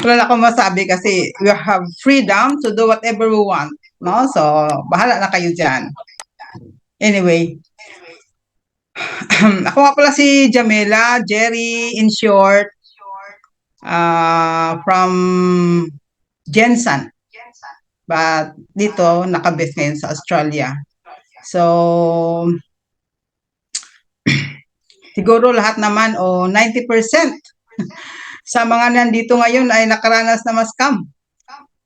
Wala na akong masabi kasi we have freedom to do whatever we want. No? So, bahala na kayo dyan. Anyway, ako nga pala si Jamela, Jerry, in short, from Jensen. But dito, nakabase ngayon sa Australia. So, siguro lahat naman o 90% sa mga nandito ngayon ay nakaranas na scam.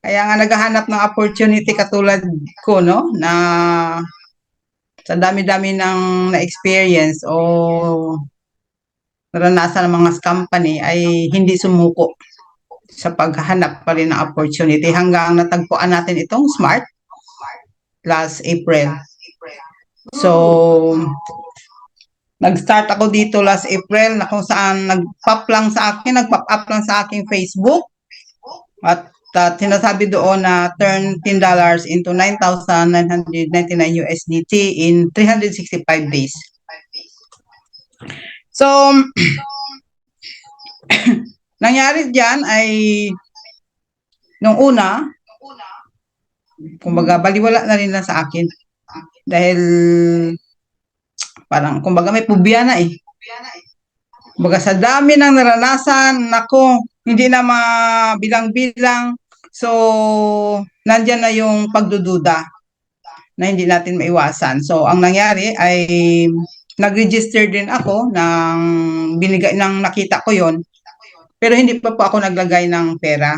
Kaya nga naghahanap ng opportunity katulad ko, no, na sa dami-dami ng na-experience o naranasan ng mga company ay hindi sumuko sa paghahanap pa rin ng opportunity hanggang natagpuan natin itong Smart last April. So, nag-start ako dito last April na kung saan nag-pop up lang sa aking Facebook at sinasabi doon na turn $10 into 9,999 USDT in 365 days. So, nangyari dyan ay nung una, kumbaga baliwala na rin na sa akin dahil parang kumbaga may pubya na eh. Kumbaga sa dami ng naranasan, nako, hindi na mabilang-bilang. So, nandyan na yung pagdududa na hindi natin maiwasan. So, ang nangyari ay nag-register din ako ng binigay ng nakita ko yon, pero hindi pa po ako naglagay ng pera.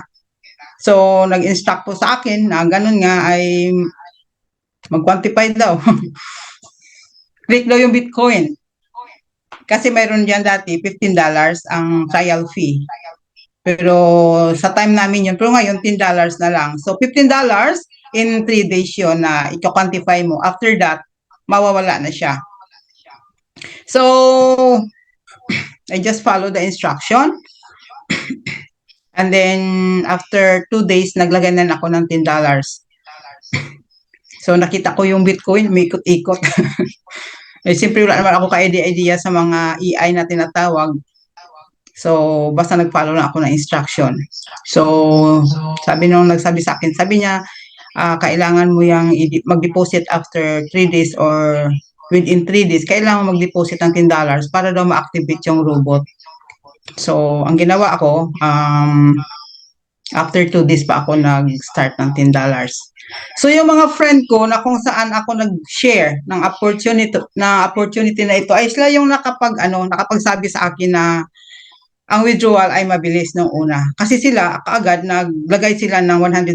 So, nag-instruct po sa akin na ganun nga ay mag-quantify daw. Click daw yung Bitcoin. Kasi mayroon diyan dati $15 ang trial fee. Pero sa time namin yun, pero ngayon $10 na lang. So $15 in 3 days yun na i-quantify mo. After that, mawawala na siya. So, I just follow the instruction. And then, after 2 days, naglagay na ako ng $10. So, nakita ko yung Bitcoin, may ikot-ikot. Eh, siyempre wala naman ako ka-idea sa mga EI na tinatawag. So, basta nag-follow na ako ng instruction. So, sabi nung nagsabi sa akin, sabi niya, kailangan mo yung mag-deposit after 3 days or within 3 days, kailangan mag-deposit ng $10 para daw ma-activate yung robot. So, ang ginawa ko, after 2 days pa ako nag-start ng $10. So, yung mga friend ko na kung saan ako nag-share ng opportunity na ito, ay sila yung nakapagsabi sa akin na ang withdrawal ay mabilis nung una. Kasi sila, kaagad, naglagay sila ng $100.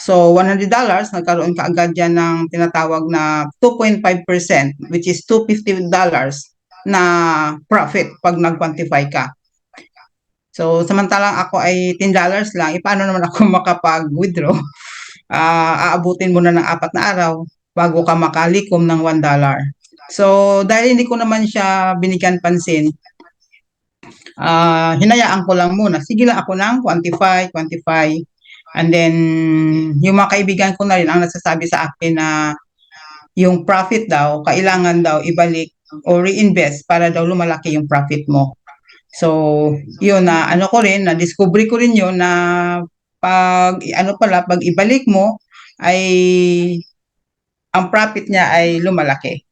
So, $100, nagkaroon kaagad yan ng tinatawag na 2.5%, which is $250 na profit pag nag-quantify ka. So, samantalang ako ay $10 lang, paano naman ako makapag-withdraw? Aabutin mo na ng 4 na araw bago ka makalikom ng $1. So, dahil hindi ko naman siya binigyan pansin, hinayaan ko lang muna. Sige lang ako ng quantify. And then, yung mga kaibigan ko na rin ang nagsasabi sa akin na yung profit daw, kailangan daw ibalik o reinvest para daw lumalaki yung profit mo. So, yun na na-discover ko rin yun na pag ibalik mo ay ang profit niya ay lumalaki.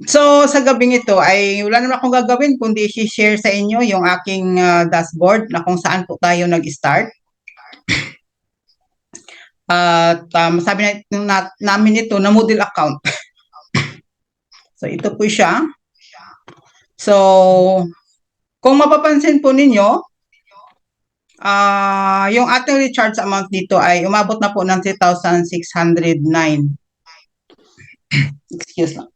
So, sa gabing ito ay wala naman akong gagawin kundi i-share sa inyo yung aking dashboard na kung saan po tayo nag-start. At sabi namin ito na model account. So, ito po siya. So, kung mapapansin po ninyo, yung ating recharge amount dito ay umabot na po ng 3,609. Excuse lang.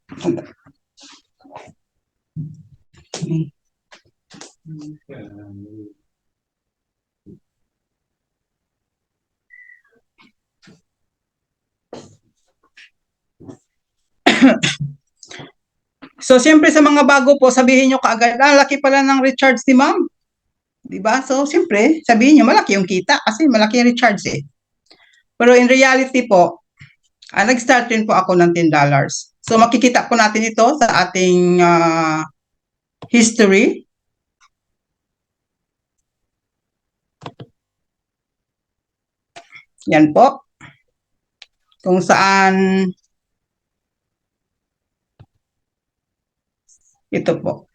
So, siyempre sa mga bago po, sabihin nyo kaagad, laki pala ng recharge ni ma'am. Diba? So, siyempre, sabihin nyo, malaki yung kita kasi malaki yung recharge eh. Pero in reality po, nag-start rin po ako ng $10. So, makikita po natin ito sa ating history. Yan po. Kung saan, ito po.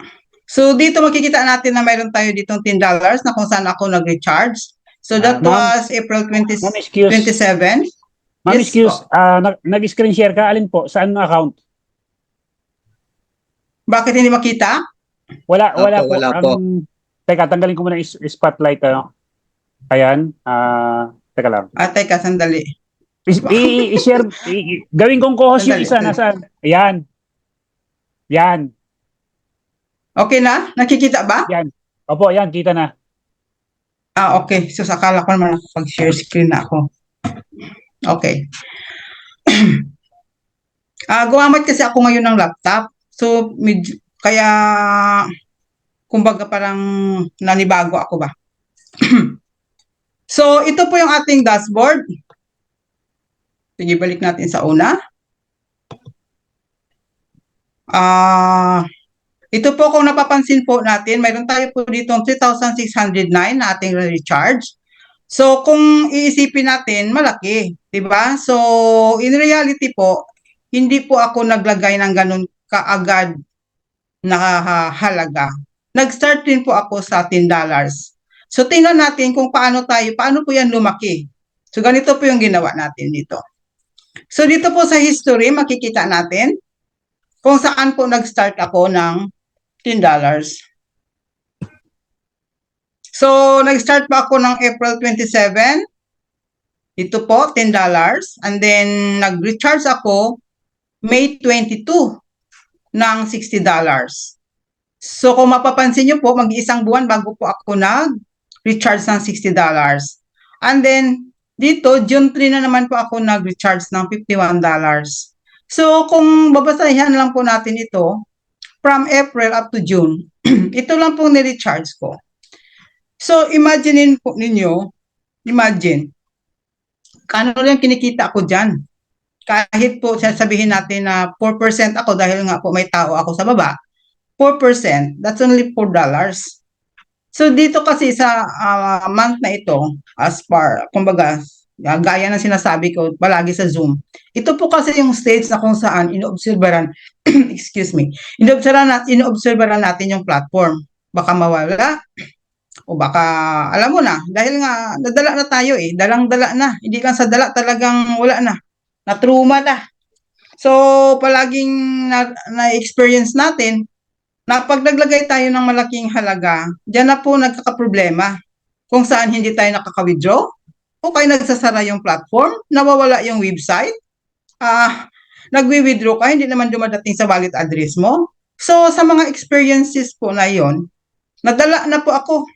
So, dito makikita natin na mayroon tayo ditong $10 na kung saan ako nag-recharge. So, that Ma'am, was April 20, ma'am, excuse. 27. Ma'am, Yes excuse. po. Nag-screen share ka. Alin po? Saan na account? Bakit hindi makita? Wala Opo, po. wala po. Teka, tanggalin ko muna yung spotlight. Ayan. Teka lang. Teka, sandali. I-share. Gawin kong co-host yung Sandali, isa. sandali. Nasaan? Ayan. Yan. Okay na? Nakikita ba? Yan. Opo, yan. Kita na. Okay. So, akala ko naman nakapag-share screen na ako. Okay. Gumamit kasi ako ngayon ng laptop. So, kaya, kumbaga parang nanibago ako ba? So, ito po yung ating dashboard. Sige, balik natin sa una. Ito po kung napapansin po natin, mayroon tayo po dito 3,609 na ating recharge. So, kung iisipin natin, malaki, 'di ba? So, in reality po, hindi po ako naglagay ng ganun kaagad na halaga. Nag-start din po ako sa $10. So, tingnan natin kung paano po yan lumaki. So, ganito po yung ginawa natin dito. So, dito po sa history, makikita natin kung saan po nag-start ako ng $10. So, nag-start pa ako ng April 27. Ito po, $10. And then, nag-recharge ako May 22 ng $60. So, kung mapapansin nyo po, mag-iisang buwan bago po ako nag-recharge ng $60. And then, dito, June 3 na naman po ako nag-recharge ng $51. So, kung babasahin lang po natin ito, from April up to June, ito lang po ni-recharge ko. So, imagine po ninyo, kano lang kinikita ko dyan. Kahit po sabihin natin na 4% ako dahil nga po may tao ako sa baba, 4%, that's only $4. So, dito kasi sa month na ito, as par, kumbaga, gaya ng sinasabi ko palagi sa Zoom, ito po kasi yung stage na kung saan inoobserbaran, excuse me, inoobserbaran natin yung platform. Baka mawala, o baka, alam mo na, dahil nga, nadala na tayo dalang-dala na, hindi lang sa dala, talagang wala na, na-trauma na. So, palaging na-experience natin, na pag naglagay tayo ng malaking halaga, diyan na po nagkakaproblema, kung saan hindi tayo nakaka-withdraw, o kaya nagsasara yung platform, nawawala yung website, nagwi-withdraw ka, hindi naman dumadating sa wallet address mo. So, sa mga experiences po na yon, nadala na po ako.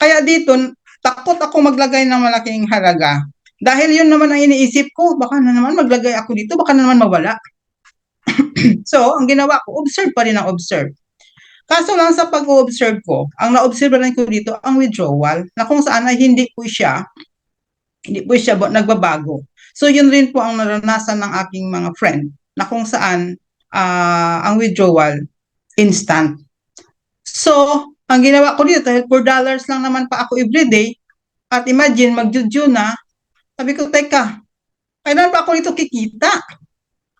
Kaya dito, takot ako maglagay ng malaking halaga. Dahil yun naman ang iniisip ko, baka na naman maglagay ako dito, baka na naman mawala. So, ang ginawa ko, observe pa rin ang observe. Kaso lang sa pag-observe ko, ang na-observe rin ko dito, ang withdrawal, na kung saan ay hindi po siya nagbabago. So, yun rin po ang naranasan ng aking mga friend, na kung saan ang withdrawal, instant. So, ang ginawa ko dito, dahil $4 lang naman pa ako everyday, at imagine, mag-June na, sabi ko, teka, kailan pa ako dito kikita?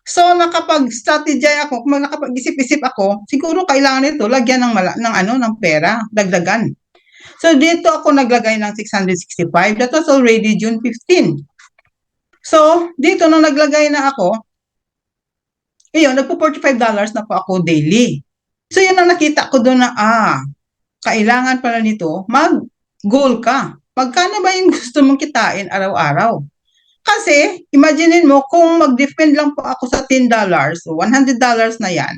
So, nakapag-strategize ako, kung nakapag-isip-isip ako, siguro kailangan nito, lagyan ng pera, dagdagan. So, dito ako naglagay ng 665, that was already June 15. So, dito nung naglagay na ako, nagpo-$45 na po ako daily. So, yun ang nakita ko doon na, kailangan pala nito, mag-goal ka. Magkano ba yung gusto mong kitain araw-araw? Kasi, imagine mo, kung mag-depend lang po ako sa $10, so $100 na yan,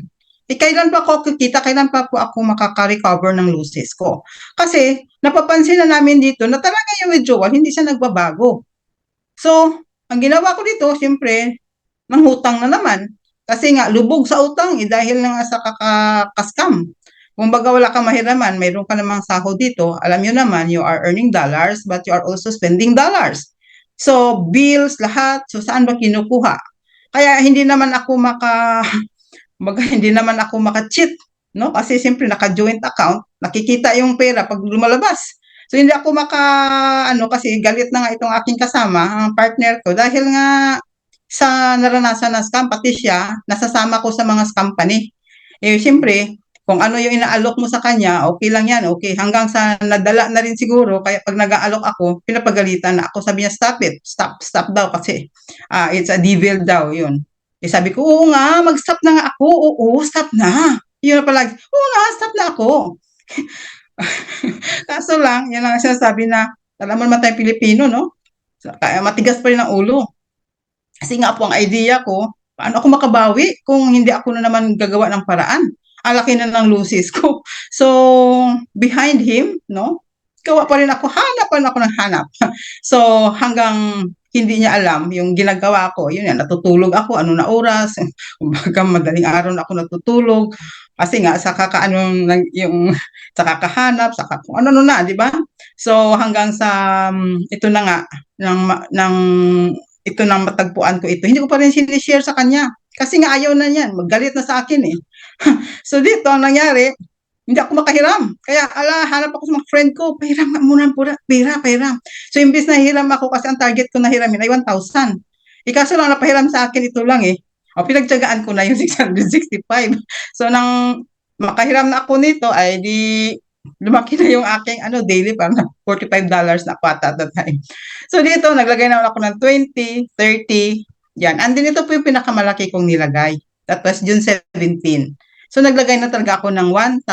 kailan pa ako kikita, kailan pa po ako makaka-recover ng losses ko? Kasi, napapansin na namin dito na talaga yung withdrawal, hindi siya nagbabago. So, ang ginawa ko dito, siyempre, nanghutang na naman. Kasi nga, lubog sa utang, dahil nga sa kakaskam. Kung baga wala kang mahiraman, mayroon ka namang sahod dito, alam nyo naman, you are earning dollars, but you are also spending dollars. So, bills, lahat, so saan ba kinukuha? Kaya hindi naman ako maka-cheat, no? Kasi siyempre naka-joint account, nakikita yung pera pag lumalabas. So hindi ako kasi galit na nga itong aking kasama, ang partner ko, dahil nga sa naranasan na scam, pati siya, nasasama ko sa mga scam company. Eh, siyempre, kung ano yung inaalok mo sa kanya, okay lang yan, okay. Hanggang sa nadala na rin siguro, kaya pag nag-aalok ako, pinapagalitan na ako. Sabi niya, stop it, stop daw kasi it's a devil daw, yun. Eh, sabi ko, oo nga, mag-stop na nga ako, oo, stop na. Yun na palagi, oo nga, stop na ako. Kaso lang, yan lang ang sinasabi na, alam mo naman tayong Pilipino, no? Kaya matigas pa rin ang ulo. Kasi nga po ang idea ko, paano ako makabawi kung hindi ako na naman gagawa ng paraan? Ang laki na ng losses ko. So, behind him, no? Gawa pa rin ako, hanap pa rin ako ng hanap. So, hanggang hindi niya alam yung ginagawa ko, yun yan, natutulog ako, ano na oras, kumbaga madaling araw na ako natutulog, kasi nga sa kakaano yung sa kakahanap, sa kung ano na, di ba? So hanggang sa ito na nga ng ito nang matagpuan ko ito. Hindi ko pa rin sinishare sa kanya. Kasi nga ayaw na niyan. Maggalit na sa akin eh. So dito, ang nangyari, hindi ako makahiram. Kaya, hanap ako sa mga friend ko, pahiram nga muna, pahiram. So, imbis na hiram ako, kasi ang target ko na hiramin ay 1,000. Ikaso lang, napahiram sa akin ito lang eh. O, pinagtyagaan ko na yung 665. So, nang makahiram na ako nito, ay di, lumaki na yung aking daily, parang $45 na ako at that time. So, dito, naglagay na ako ng 20, 30, yan. And then, ito po yung pinakamalaki kong nilagay. That was June 17. So, naglagay na talaga ako ng $1,000.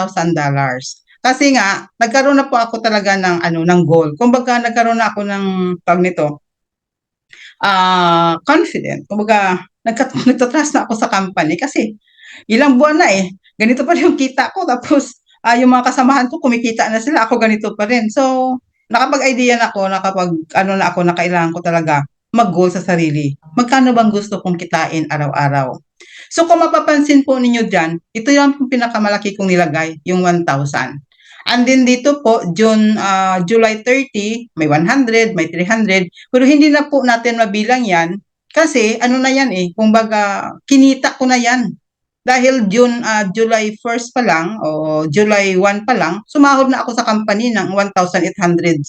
Kasi nga, nagkaroon na po ako talaga ng goal. Kumbaga, nagkaroon na ako ng, tawag nito, confident. Kumbaga, nagtatrust na ako sa company kasi ilang buwan na eh. Ganito pa rin yung kita ko. Tapos, yung mga kasamahan ko, kumikita na sila. Ako ganito pa rin. So, nakapag-idea na ako, na kailangan ko talaga mag-goal sa sarili. Magkano bang gusto kong kitain araw-araw? So kung mapapansin po ninyo dyan, ito yung pinakamalaki kong nilagay, yung 1,000. And then dito po, July 30, may 100, may 300, pero hindi na po natin mabilang yan kasi ano na yan eh, kumbaga kinita ko na yan. Dahil July 1st pa lang o July 1 pa lang, sumahod na ako sa company ng 1,870.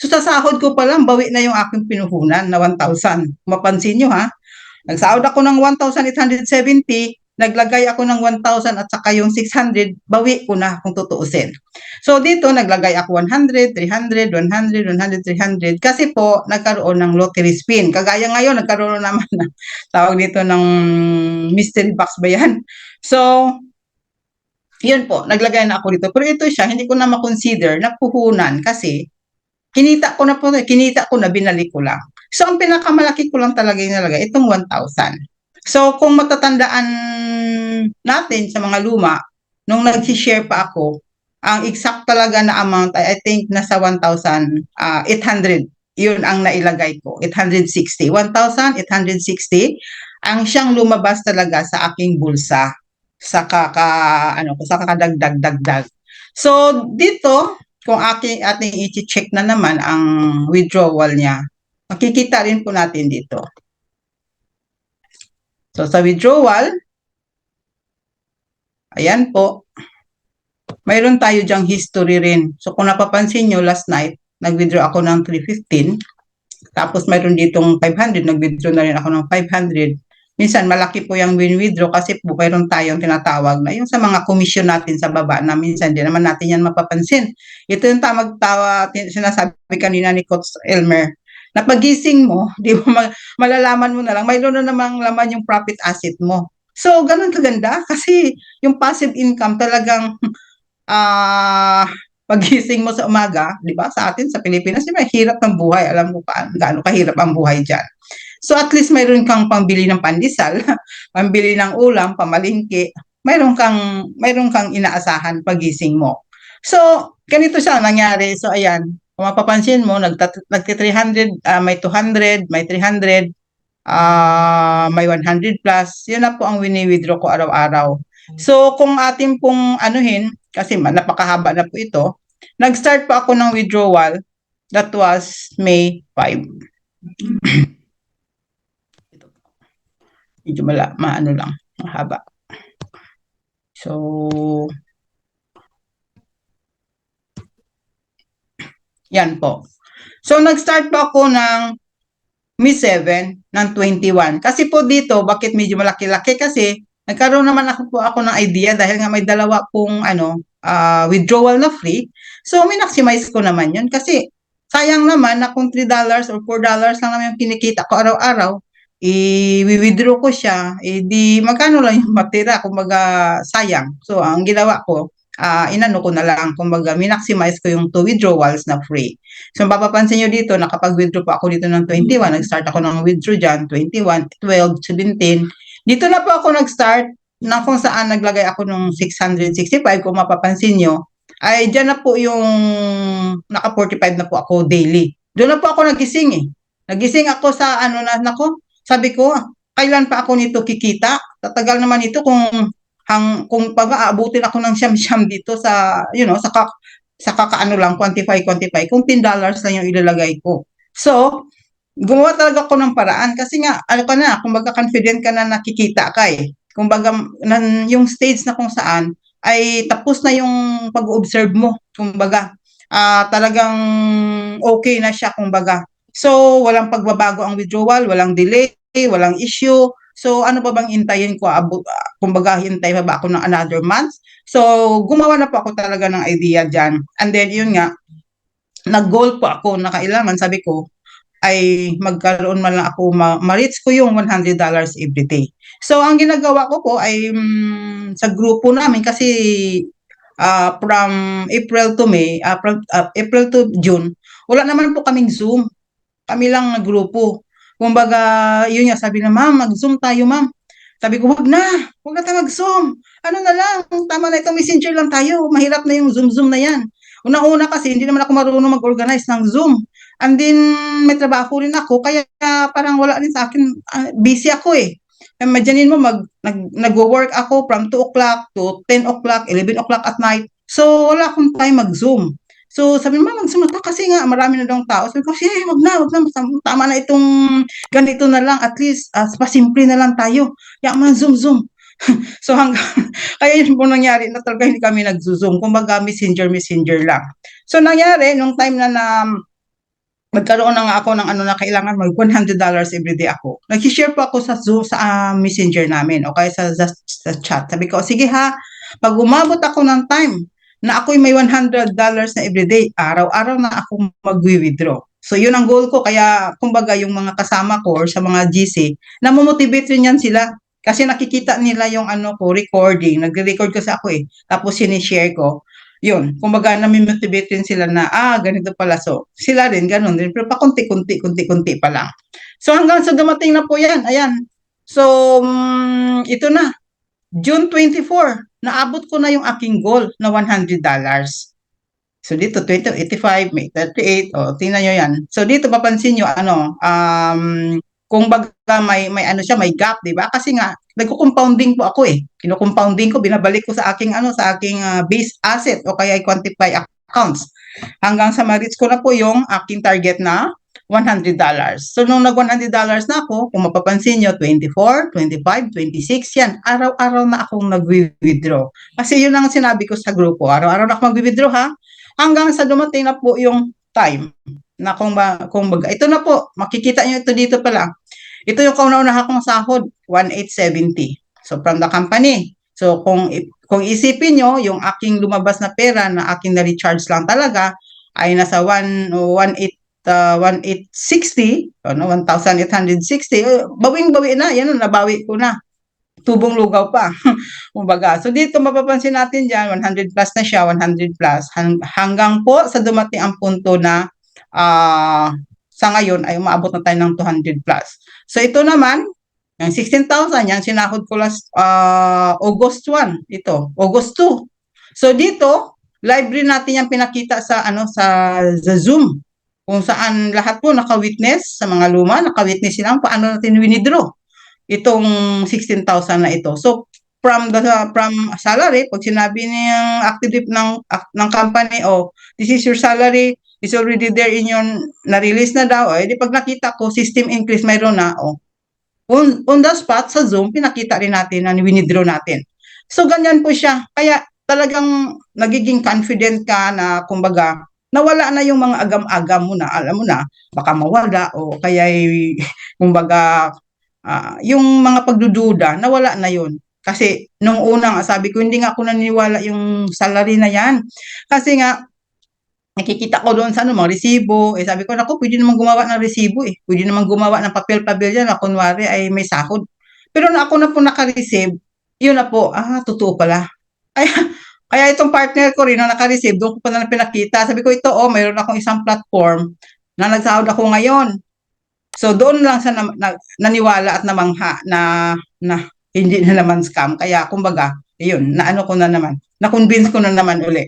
So sa sahod ko pa lang, bawi na yung aking pinuhunan na 1,000. Mapansin nyo ha, nagsahod ako ng 1,870, naglagay ako ng 1,000 at saka yung 600, bawi ko na kung tutuusin. So dito, naglagay ako 100, 300, 100, 100, 300 kasi po nagkaroon ng lottery spin. Kagaya ngayon, nagkaroon naman na tawag dito ng mystery box ba yan? So, yun po, naglagay na ako dito. Pero ito siya, hindi ko na makonsider na puhunan kasi kinita ko na, binalik ko lang. So, ang pinakamalaki ko lang talaga yung nalagay, itong 1,000. So, kung matatandaan natin sa mga luma, nung nag-share pa ako, ang exact talaga na amount ay I think nasa 1,800. Yun ang nailagay ko, 860. 1,860 ang siyang lumabas talaga sa aking bulsa sa sa kakadagdag-dagdag. So, dito, kung ating i-check na naman ang withdrawal niya, makikita rin po natin dito. So, sa withdrawal, ayan po, mayroon tayo dyang history rin. So, kung napapansin nyo, last night, nag-withdraw ako ng 315. Tapos, mayroon ditong 500. Nag-withdraw na rin ako ng 500. Minsan, malaki po yung win-withdraw kasi po mayroon tayong tinatawag na yung sa mga komisyon natin sa baba na minsan, di naman natin yan mapapansin. Ito yung sinasabi kanina ni Coach Elmer, na pagising mo, di mo malalaman mo na lang, mayroon na namang laman yung profit asset mo. So, ganun kaganda kasi yung passive income talagang pagising mo sa umaga, di ba, sa atin, sa Pilipinas, di ba, hirap ng buhay. Alam mo pa, gaano kahirap ang buhay dyan. So, at least mayroon kang pambili ng pandesal, pambili ng ulam, pamalingki, mayroon kang inaasahan pagising mo. So, ganito siya nangyari. So, ayan, kung mapapansin mo, nagti-300, may 200, may 300, may 100 plus, yun na po ang wini-withdraw ko araw-araw. So, kung atin pong anuhin, kasi napakahaba na po ito, nag-start po ako ng withdrawal, that was May 5. Medyo maano lang, mahaba. So, Yan po. So, nag-start po ako ng Mi 7 ng 21. Kasi po dito, bakit medyo malaki-laki? Kasi nagkaroon naman ako ng idea dahil nga may dalawa pong withdrawal na free. So, minmaximize ko naman yun kasi sayang naman na kung $3 or $4 lang naman yung kinikita ko araw-araw, i-withdraw ko siya, di magkano lang yung matira, kumbaga sayang. So, ang ginawa ko, inano ko na lang, kumbaga minaximize ko yung 2 withdrawals na free. So, mapapansin nyo dito, nakapag-withdraw pa ako dito ng 21. Nag-start ako ng withdraw dyan, 21, 12, 17. Dito na po ako nag-start na kung saan naglagay ako ng 665. Kung mapapansin nyo, ay dyan na po yung naka 45 na po ako daily. Doon na po ako nagising eh. Nagising ako sa sabi ko, kailan pa ako nito kikita? Tatagal naman ito kung pag-aabutin ako ng siyam-siyam dito sa, sa kakaano lang, quantify, kung $10 lang yung ilalagay ko. So, gumawa talaga ako ng paraan kasi nga, kumbaga confident ka na nakikita ka eh. Kumbaga, yung stage na kung saan ay tapos na yung pag-observe mo. Kumbaga, talagang okay na siya, kumbaga. So, walang pagbabago ang withdrawal, walang delay, walang issue. So, ano pa bang intayin ko? Kumbaga, hintay pa ba ako ng another month? So, gumawa na po ako talaga ng idea dyan. And then, yun nga, nag-goal po ako na kailangan, sabi ko, ay magkaroon man lang ako, ma-reach ko yung $100 every day. So, ang ginagawa ko po ay sa grupo namin kasi from April to May, April to June, wala naman po kaming Zoom. Kami lang na grupo. Kumbaga, yun nga, sabi na, ma'am, mag-Zoom tayo, ma'am. Sabi ko, wag na tayo mag-Zoom. Ano na lang, tama na itong messenger lang tayo. Mahirap na yung Zoom-Zoom na yan. Una-una kasi, hindi naman ako marunong mag-organize ng Zoom. And then, may trabaho rin ako, kaya parang wala rin sa akin, busy ako eh. Imaginin mo, nag-work ako from 2 o'clock to 10 o'clock, 11 o'clock at night. So, wala akong time mag-Zoom. So, sabi mo, mag-Zoom na kasi nga, marami na daw tao. Sabi ko, wag na, tama na itong ganito na lang, at least, pasimple na lang tayo. Kaya man, Zoom. So, kaya yun po nangyari na talaga hindi kami nag-Zoom. Kumbaga, messenger lang. So, nangyari, nung time na magkaroon na nga ako ng na kailangan mag $100 everyday ako. Nag-share po ako sa Zoom, sa messenger namin, o kaya sa chat. Sabi ko, sige ha, pag umabot ako ng time na ako'y may $100 na everyday, araw-araw na ako mag-withdraw. So, yun ang goal ko. Kaya, kumbaga, yung mga kasama ko or sa mga GC, namomotivate rin yan sila. Kasi nakikita nila yung recording. Nagre-record kasi ako eh. Tapos, sinishare ko. Yun, kumbaga nami-motivate rin sila na, ganito pala. So, sila rin, ganun din. Pero pa kunti-kunti pa lang. So, hanggang sa dumating na po yan. Ayan. So, ito na. June 24, naabot ko na yung aking goal na $100. So, dito, 2085, may 38. O, tingnan nyo yan. So, dito, papansin nyo, kung baga may gap, di ba? Kasi nga, nagko-compounding po ako eh. Kino-compounding ko, binabalik ko sa aking base asset o kaya quantify accounts. Hanggang sa ma-reach ko na po yung aking target na $100. So, nung nag-$100 na ako, kung mapapansin nyo, 24, 25, 26, yan. Araw-araw na akong nag-withdraw. Kasi yun ang sinabi ko sa grupo. Araw-araw na ako mag-withdraw ha. Hanggang sa dumating na po yung time na kung baga, ito na po, makikita nyo ito dito pala. Ito yung kauna-una akong sahod, 1,870. So, from the company. So, kung isipin nyo, yung aking lumabas na pera na aking na-recharge lang talaga, ay nasa 1,860, 1,860. Bawing-bawi na, yan, nabawi ko na. Tubong lugaw pa. Kumbaga. So, dito mapapansin natin dyan, 100 plus na siya, 100 plus. Hanggang po sa dumating ang punto na sa ngayon ay umaabot na tayo ng 200 plus. So ito naman, yung 16,000, yung sinahod ko last August 1, ito, August 2. So dito, library natin yung pinakita sa sa Zoom, kung saan lahat po naka-witness sa mga luma, naka-witness silang paano natin winidraw itong 16,000 na ito. So from salary, pag sinabi niyang active ng company, this is your salary, is already there in your, na-release na daw, di pag nakita ko, system increase, mayroon na, on the spot, sa Zoom, pinakita rin natin na winidraw natin. So, ganyan po siya. Kaya, talagang nagiging confident ka na, kumbaga, nawala na yung mga agam-agam mo na, alam mo na, baka mawala o kaya kumbaga yung mga pagdududa, nawala na yun. Kasi nung una nga, sabi ko, hindi nga ako naniniwala yung salary na yan. Kasi nga, nakikita ko doon sa ano, mga resibo. Eh, sabi ko, naku, pwede naman gumawa ng resibo eh. Pwede naman gumawa ng papel-papel yan na kunwari ay may sahod. Pero na ako na po naka-receive, yun na po, totoo pala. Ay, kaya itong partner ko rin na naka-receive, doon ko pa na pinakita. Sabi ko, ito, mayroon akong isang platform na nagsahod ako ngayon. So doon lang sa naniwala at namangha na hindi na naman scam. Kaya kumbaga, ayun, naano ko na naman, na-convince ko na naman uli.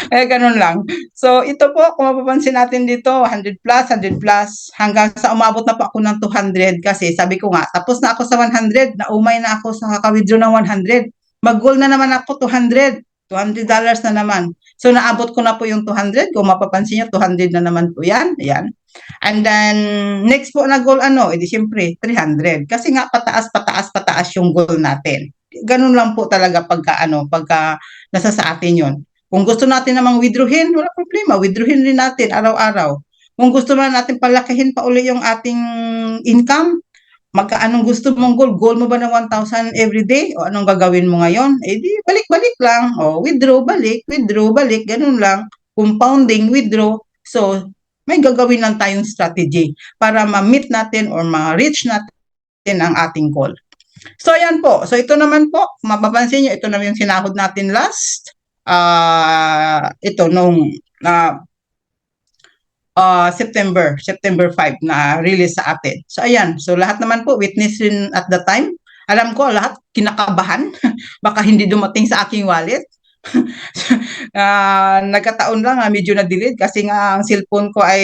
Kaya ganun lang. So ito po, kung mapapansin natin dito, 100 plus, 100 plus, hanggang sa umabot na po ako ng 200 kasi sabi ko nga, tapos na ako sa 100, naumay na ako sa kaka-withdraw ng 100. Mag-goal na naman ako 200. $200 na naman. So naabot ko na po yung 200. Kung mapapansin nyo, 200 na naman po yan. Ayan. And then, next po na goal, edi syempre, 300. Kasi nga, pataas, pataas, pataas yung goal natin. Ganun lang po talaga pagka nasa sa atin yun. Kung gusto natin namang withdrawin, wala problema. Withdrawin rin natin araw-araw. Kung gusto natin palakihin pa uli yung ating income, anong gusto mong goal? Goal mo ba ng 1,000 every day? O anong gagawin mo ngayon? Eh di, balik-balik lang. O, withdraw, balik, ganun lang. Compounding, withdraw. So, may gagawin lang tayong strategy para ma-meet natin or ma-reach natin ang ating goal. So, ayan po. So, ito naman po, mapapansin nyo, ito naman yung sinahod natin last. Ito, nung September 5 na release sa atin. So, ayan. So, lahat naman po, witness rin at the time. Alam ko, lahat kinakabahan. Baka hindi dumating sa aking wallet. Nagkataon lang medyo na-delete kasi nga ang cellphone ko ay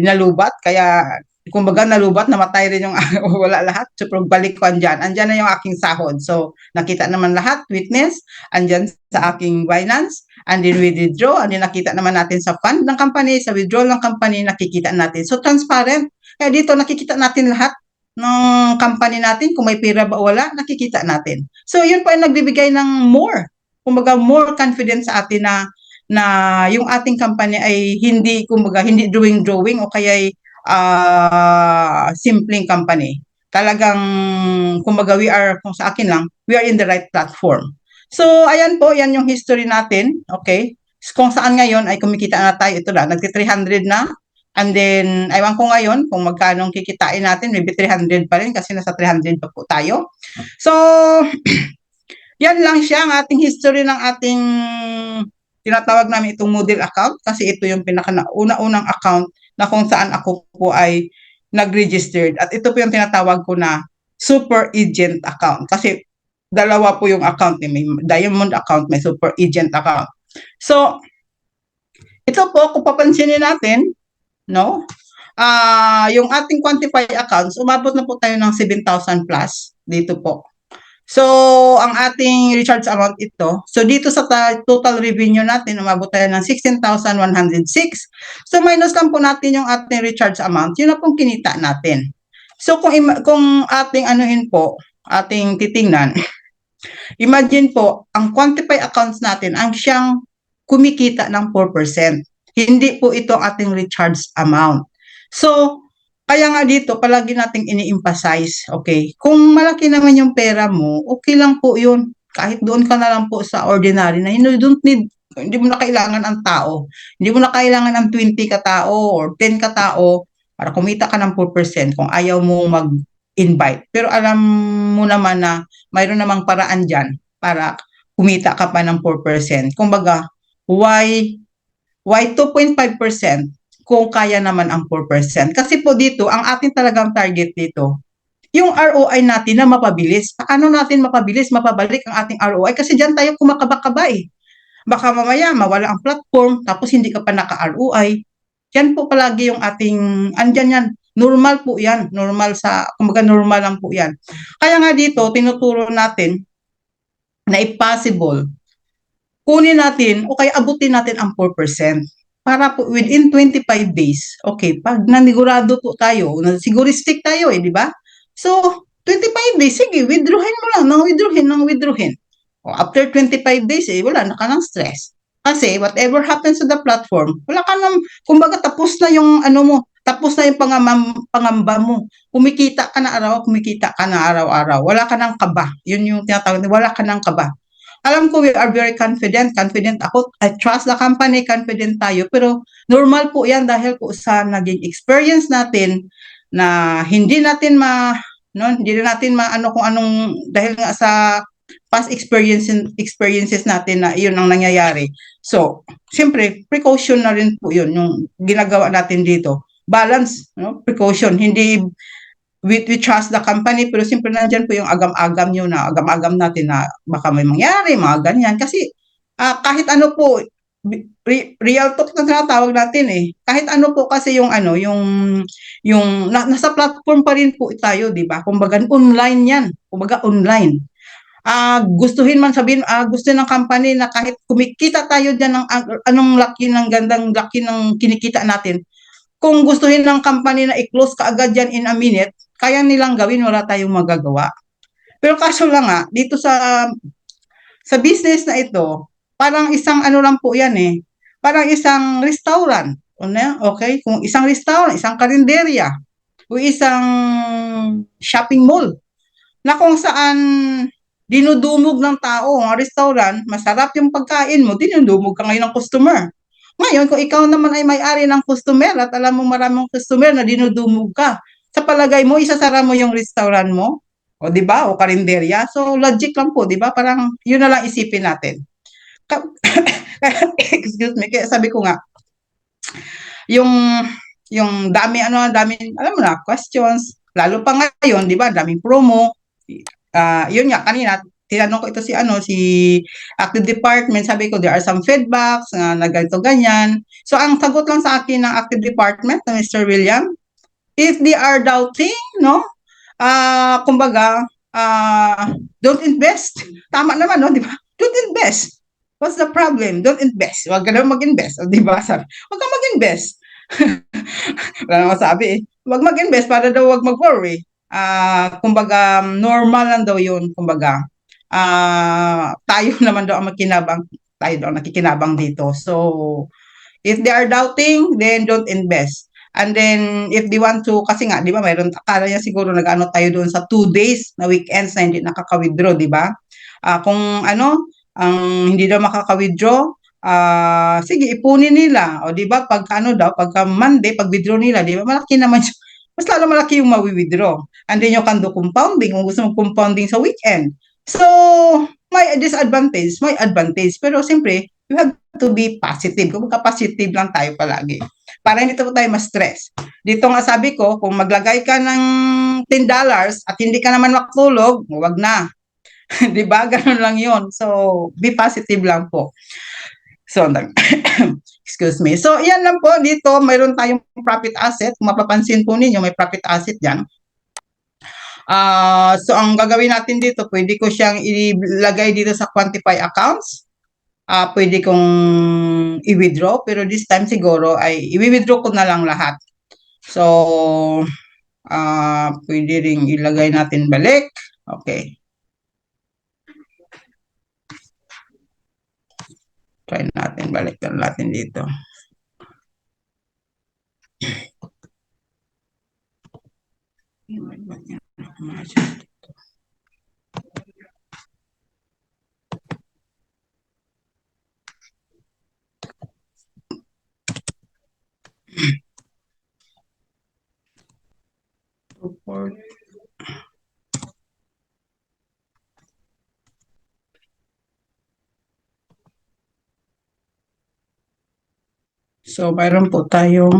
nalubat. Kaya, kumbaga nalubat, namatay rin yung wala lahat. So, balik ko andyan na yung aking sahod. So, nakita naman lahat, witness, andyan sa aking Binance, and then we withdraw, and then nakita naman natin sa fund ng company, sa withdrawal ng company, nakikita natin. So, transparent. Kaya dito, nakikita natin lahat ng company natin, kung may pera ba o wala, nakikita natin. So, yun po ay nagbibigay ng more. Kumbaga, more confidence sa atin na yung ating company ay hindi, kumbaga, hindi drawing o kaya simpleng company. Talagang, kumbaga, kung sa akin lang, we are in the right platform. So, ayan po, yan yung history natin. Okay? Kung saan ngayon ay kumikita na tayo, ito na, nagti-300 na. And then, aywan ko ngayon kung magkano kikitain natin, maybe 300 pa rin kasi nasa 300 pa po tayo. So, yan lang siya ang ating history ng ating tinatawag namin itong model account kasi ito yung pinaka-una-unang account na kung saan ako po ay nag-registered. At ito po yung tinatawag ko na super agent account kasi dalawa po yung account, may diamond account, may super agent account. So, ito po, kung papansinin natin, no? Yung ating quantified accounts, umabot na po tayo ng 7,000 plus dito po. So, ang ating recharge amount ito, so dito sa total revenue natin, umabot tayo ng 16,106. So, minus lang po natin yung ating recharge amount, yun na pong kinita natin. So, kung ating anuhin po, ating titingnan, imagine po, ang quantified accounts natin, ang siyang kumikita ng 4%. Hindi po ito ating recharge amount. So, kaya nga dito, palagi nating ini-emphasize, okay, kung malaki naman yung pera mo, okay lang po yun. Kahit doon ka na lang po sa ordinary na you don't need, hindi mo na kailangan ang tao. Hindi mo na kailangan ang 20 katao or 10 katao para kumita ka ng 4% kung ayaw mo mag-invite. Pero alam mo naman na mayroon namang paraan dyan para kumita ka pa ng 4%. Kumbaga, why 2.5%? Kung kaya naman ang 4%. Kasi po dito, ang ating talagang target dito, yung ROI natin na mapabilis. Paano natin mapabalik ang ating ROI? Kasi dyan tayo kumakaba-kaba eh. Baka mamaya mawala ang platform, tapos hindi ka pa naka-ROI. Yan po palagi yung ating, andyan yan, normal po yan. Kumbaga normal lang po yan. Kaya nga dito, tinuturo natin na if possible, kunin natin o kaya abutin natin ang 4%. Para po within 25 days, okay, pag nanigurado po tayo, siguristic tayo di ba? So, 25 days, sige, withdrawin mo lang, withdrawin. O after 25 days, wala na ka ng stress. Kasi whatever happens to the platform, wala ka nang, kumbaga tapos na yung ano mo, tapos na yung pangamba mo. Kumikita ka na araw-araw. Wala ka nang kaba. Yun yung tinatawag, wala ka nang kaba. Alam ko we are very confident ako, I trust the company, confident tayo, pero normal po yan dahil po sa naging experience natin na hindi natin maano kung anong, dahil nga sa past experiences natin na iyon ang nangyayari. So, siyempre, precaution na rin po yun, yung ginagawa natin dito. Balance, no? Precaution. Hindi, we trust the company, pero siyempre nandyan po yung agam-agam natin na baka may mangyari, mga ganyan. Kasi, kahit ano po, real talk na tinatawag natin eh. Kahit ano po kasi nasa platform pa rin po tayo, di ba? Kumbaga online yan. Kumbaga online. Gusto ng company na kahit kumikita tayo diyan ng anong laki ng gandang laki ng kinikita natin. Kung gustuhin ng company na i-close kaagad yan in a minute, kaya nilang gawin, wala tayong magagawa. Pero kaso lang dito sa business na ito, parang isang ano lang po yan eh. Parang isang restaurant. Okay? Kung isang restaurant, isang karinderya, o isang shopping mall, na kung saan dinudumog ng tao ang restaurant, masarap yung pagkain mo, dinudumog ka ngayon ng customer. Ngayon, kung ikaw naman ay may-ari ng customer at alam mo maraming customer na dinudumog ka, sa palagay mo, isasara mo yung restaurant mo? O di ba? O karinderya. So logic lang po, di ba? Parang yun na lang isipin natin. Excuse me, kaya sabi ko nga, yung dami, alam mo na, questions, lalo pa ngayon, di ba, daming promo. Yun nga, kanina, tinanong ko ito si Active Department, sabi ko, there are some feedbacks na ganito, ganyan. So, ang sagot lang sa akin ng Active Department, ng Mr. William, if they are doubting, no, kumbaga, don't invest. Tama naman, no, di ba? Don't invest. What's the problem? Don't invest. Huwag ka na mag-invest. O, di ba? Sabi, huwag ka mag-invest. Wala naman sabi eh. Huwag mag-invest para daw huwag mag-worry. Kumbaga, normal lang daw yun. Kumbaga, tayo naman daw ang makinabang. Tayo daw ang nakikinabang dito. So, if they are doubting, then don't invest. And then, if they want to, kasi nga, di ba, mayroon, akala niya siguro nag-ano tayo doon sa 2 days na weekends na hindi nakaka-withdraw, di ba? Kung ang hindi daw makaka-withdraw, sige, ipunin nila. O di ba, pagka Monday, pag withdraw nila, di ba, malaki naman, mas lalo malaki yung mawi-withdraw. And then you can do compounding, kung gusto mo compounding sa weekend. So, may disadvantage, may advantage. Pero siyempre, you have to be positive. Kung positive lang tayo palagi. Para hindi tayo ma-stress. Dito nga sabi ko, kung maglagay ka ng $10 at hindi ka naman makatulog, huwag na. 'Di ba? Ganun lang 'yon. So, be positive lang po. So, excuse me. So, yan lang po. Dito, mayroon tayong profit asset. Kung mapapansin po ninyo, may profit asset dyan. So, ang gagawin natin dito, pwede ko siyang ilagay dito sa quantify accounts. Pwede kong i-withdraw. Pero this time siguro, ay i-withdraw ko na lang lahat. So, pwede ring ilagay natin balik. Okay. Try natin, balikan natin dito. Support. So, mayroon po tayong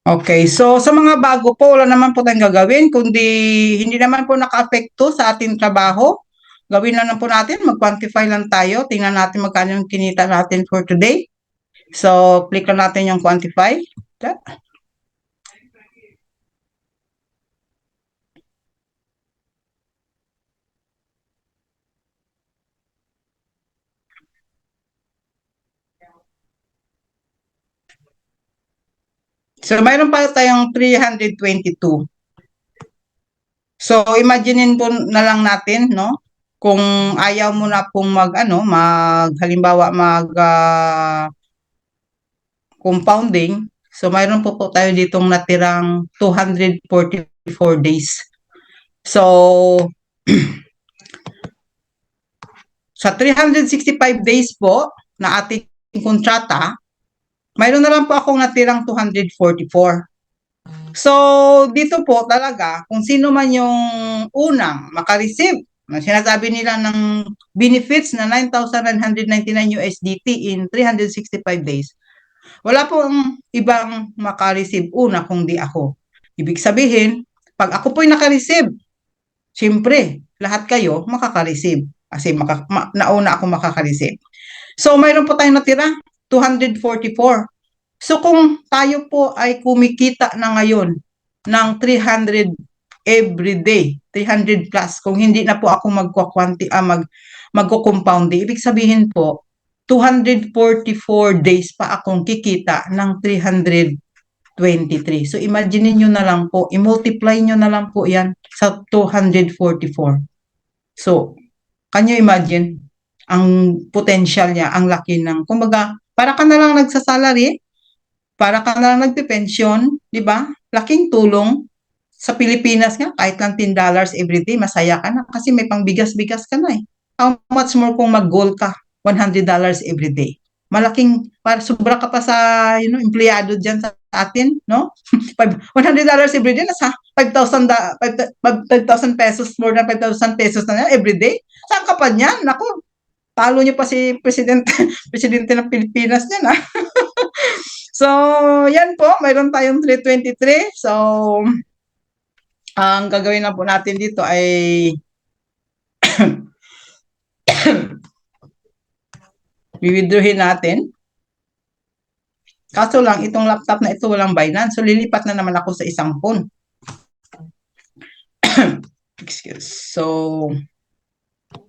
okay. So, sa mga bago po, wala naman po tayong gagawin, kundi hindi naman po naka-apekto sa ating trabaho. Gawin lang po natin, mag-quantify lang tayo. Tingnan natin magkano yung kinita natin for today. So, click lang natin yung quantify. So, mayroon pa tayong 322. So, imaginein po na lang natin, no? kung ayaw mo na pong halimbawa compounding, so mayroon po tayo ditong natirang 244 days. So, sa 365 days po na ating kontrata, mayroon na lang po akong natirang 244. So, dito po talaga, kung sino man yung unang makareceive, sinasabi nila ng benefits na 9,999 USDT in 365 days, wala pong ibang makareceive una kundi ako. Ibig sabihin, pag ako po'y nakareceive, siyempre, lahat kayo makakareceive. Kasi nauna ako makakareceive. So, mayroon po tayong natira, 244. So, kung tayo po ay kumikita na ngayon ng 300 every day, 300 plus, kung hindi na po ako magko-compound, ibig sabihin po, 244 days pa akong kikita ng 323. So, imagine niyo na lang po, i-multiply nyo na lang po yan sa 244. So, can you imagine ang potential niya, ang laki ng, kumbaga, para ka na lang nagsasalary, para ka na lang nagpe-pension, di ba? Laking tulong. Sa Pilipinas nga, kahit lang $10 every day, masaya ka na kasi may pangbigas-bigas ka na eh. How much more kung mag-goal ka, $100 every day? Malaking, para sobra ka pa sa, empleyado dyan sa atin, no? $100 every day, nasa 5,000 pesos, more than 5,000 pesos na yan every day. Saan ka pa niyan? Naku, talo niyo pa si presidente ng Pilipinas niyan, ha? So, yan po, mayroon tayong 323. So, ang gagawin na po natin dito ay i-withdrawin natin. Kaso lang, itong laptop na ito walang Binance. So, lilipat na naman ako sa isang phone. Excuse. So,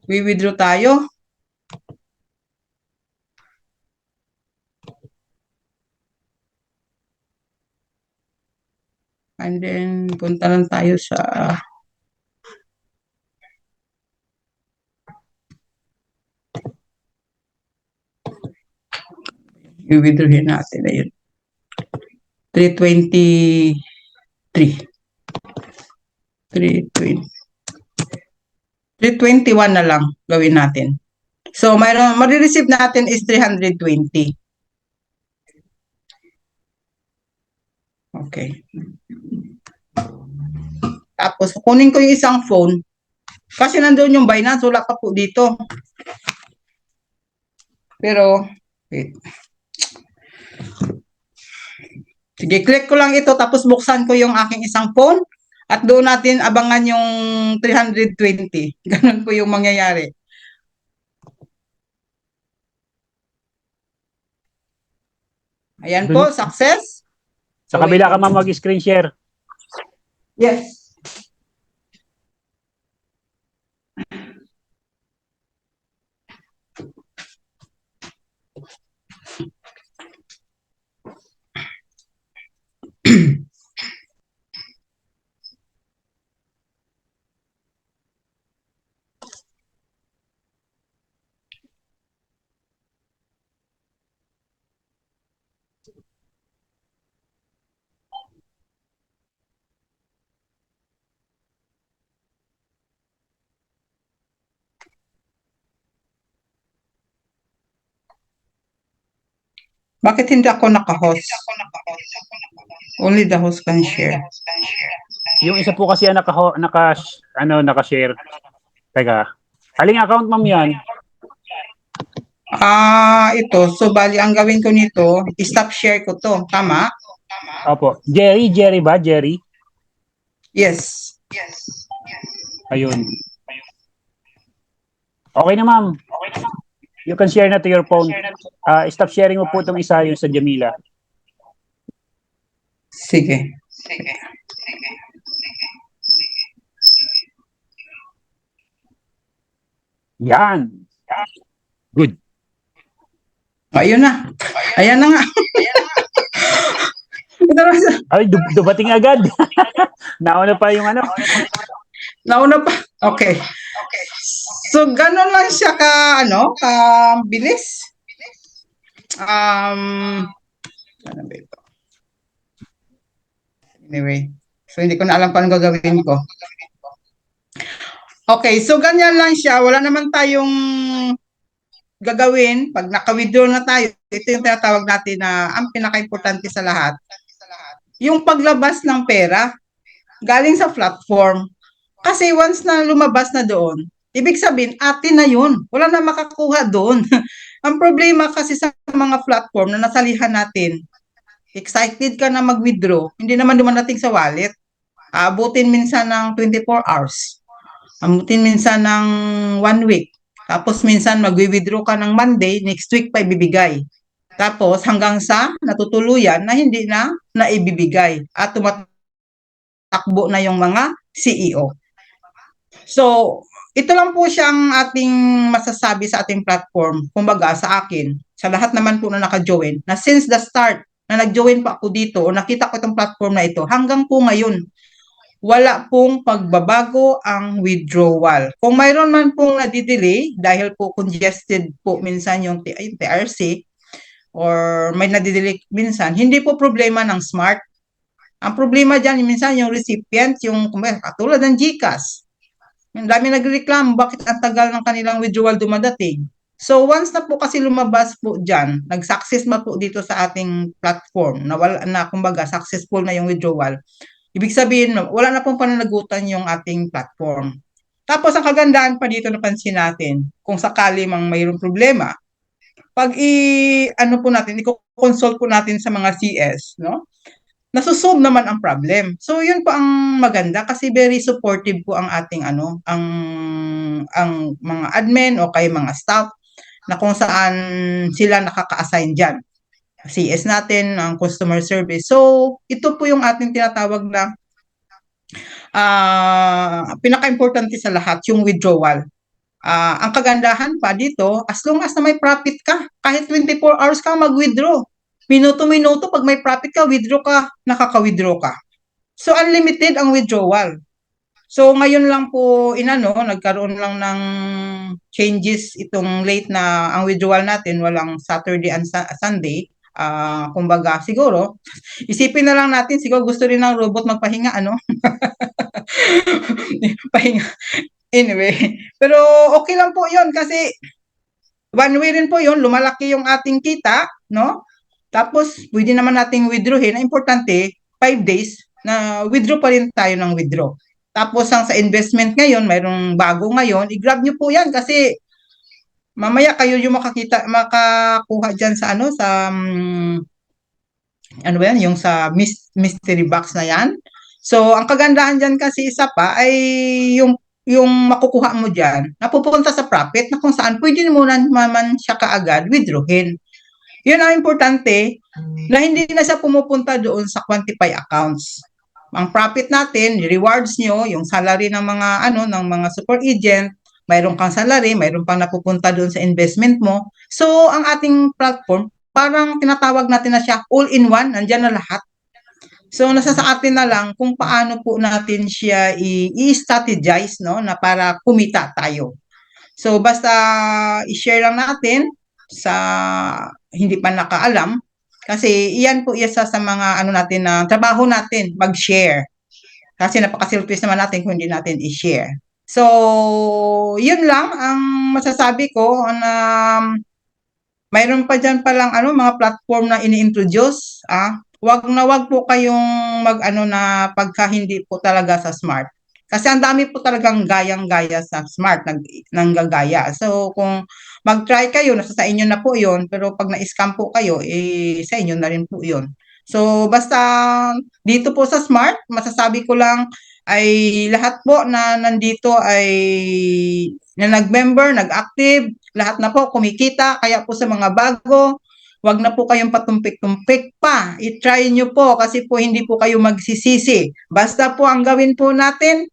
we-withdraw tayo. And then, punta lang tayo sa i-withdrawin natin. Ayun. 323. 321 na lang gawin natin. So, marireceive natin is 320. Okay. Tapos, kunin ko yung isang phone. Kasi nandoon yung Binance, wala pa po dito. Pero, wait. Sige, click ko lang ito, tapos buksan ko yung aking isang phone. At doon natin abangan yung 320. Ganun po yung mangyayari. Ayan po, success. Sa kabila ka ma'am mag-screen share. Yes. Bakit hindi ako naka-host? Only the host can share. Yung isa po kasi naka-share. Teka. Aling account ma'am yan? Ito. So, bali, ang gawin ko nito, stop share ko to. Tama? Opo. Jerry ba? Jerry? Yes. Ayun. Okay na ma'am. You can share na to your phone. Stop sharing mo po itong isa yung sa Jamila. Sige. Yan. Good. Ayun na. Ayan na nga. Ay, dumating agad. Nauna pa yung ano. Nauna pa. Okay. So, ganun lang siya ka bilis. Ano ba ito? Anyway, so hindi ko na alam paano gagawin ko. Okay, so ganyan lang siya. Wala naman tayong gagawin. Pag naka-withdraw na tayo, ito yung tinatawag natin na ang pinaka-importante sa lahat. Yung paglabas ng pera galing sa platform. Kasi once na lumabas na doon, ibig sabihin, atin na yun. Wala na makakuha doon. Ang problema kasi sa mga platform na nasalihan natin, excited ka na mag-withdraw, hindi naman dumadating sa wallet. Abutin minsan ng 24 hours. Abutin minsan ng 1 week. Tapos minsan mag-withdraw ka ng Monday, next week pa ibibigay. Tapos hanggang sa natutuluyan na hindi na naibibigay at tumatakbo na yung mga CEO. So, ito lang po siyang ating masasabi sa ating platform. Kumbaga sa akin, sa lahat naman po na naka-join, na since the start na nag-join pa ako dito o nakita ko itong platform na ito, hanggang po ngayon, wala pong pagbabago ang withdrawal. Kung mayroon man pong nadidelay, dahil po congested po minsan yung TRC, or may nadidelay minsan, hindi po problema ng Smart. Ang problema dyan, minsan yung recipient, yung katulad ng GCash. Ang dami nagreklamo, bakit ang tagal ng kanilang withdrawal dumadating? So once na po kasi lumabas po dyan, nag-success na po dito sa ating platform, na kumbaga successful na yung withdrawal, ibig sabihin, wala na pong pananagutan yung ating platform. Tapos ang kagandahan pa dito napansin natin, kung sakali mang mayroong problema, pag ano po natin, i-consult po natin sa mga CS, no? Nasusolve naman ang problem. So yun po ang maganda kasi very supportive po ang ating ang mga admin o kay mga staff na kung saan sila nakaka-assign diyan. CS natin, ang customer service. So ito po yung ating tinatawag na pinaka-importante sa lahat, yung withdrawal. Ang kagandahan pa dito, as long as na may profit ka, kahit 24 hours ka mag-withdraw. Minuto-minuto, pag may profit ka, withdraw ka, nakaka-withdraw ka. So, unlimited ang withdrawal. So, ngayon lang po, nagkaroon lang ng changes itong late na ang withdrawal natin, walang Saturday and Sunday. Kumbaga, siguro, isipin na lang natin, siguro gusto rin ng robot magpahinga, pahinga. Anyway, pero okay lang po yun kasi one way rin po yun, lumalaki yung ating kita, no? Tapos, pwede naman nating withdrawin. Ang importante, 5 days na withdraw pa rin tayo ng withdraw. Tapos, ang sa investment ngayon, mayroong bago ngayon, i-grab nyo po yan kasi mamaya kayo yung makakuha dyan sa ano ba yan, yung sa mystery box na yan. So, ang kagandahan dyan kasi isa pa ay yung makukuha mo dyan, napupunta sa profit na kung saan pwede mo naman siya kaagad withdrawin. Yun ang importante na hindi na siya pumupunta doon sa quantify accounts. Ang profit natin, rewards nyo, yung salary ng mga ng mga super agent, mayroon kang salary, mayroon pang napupunta doon sa investment mo. So, ang ating platform, parang tinatawag natin na siya all-in-one, nandiyan na lahat. So, nasa sa atin na lang kung paano po natin siya i-strategize, no, na para kumita tayo. So, basta i-share lang natin sa hindi pa nakaalam kasi iyan po isa sa mga natin na trabaho natin, mag-share. Kasi napaka-selfish naman natin kung hindi natin i-share. So, yun lang ang masasabi ko na mayroon pa dyan palang mga platform na ini-introduce. Wag na wag po kayong na pagka hindi po talaga sa Smart. Kasi ang dami po talagang gayang-gaya sa Smart, nanggagaya. So, kung mag-try kayo, nasa sa inyo na po yon. Pero pag na-scam po kayo, sa inyo na rin po yon. So, basta dito po sa Smart, masasabi ko lang ay lahat po na nandito ay na nag-member, nag-active, lahat na po kumikita. Kaya po sa mga bago, wag na po kayong patumpik-tumpik pa. I-try nyo po kasi po hindi po kayo magsisisi. Basta po ang gawin po natin,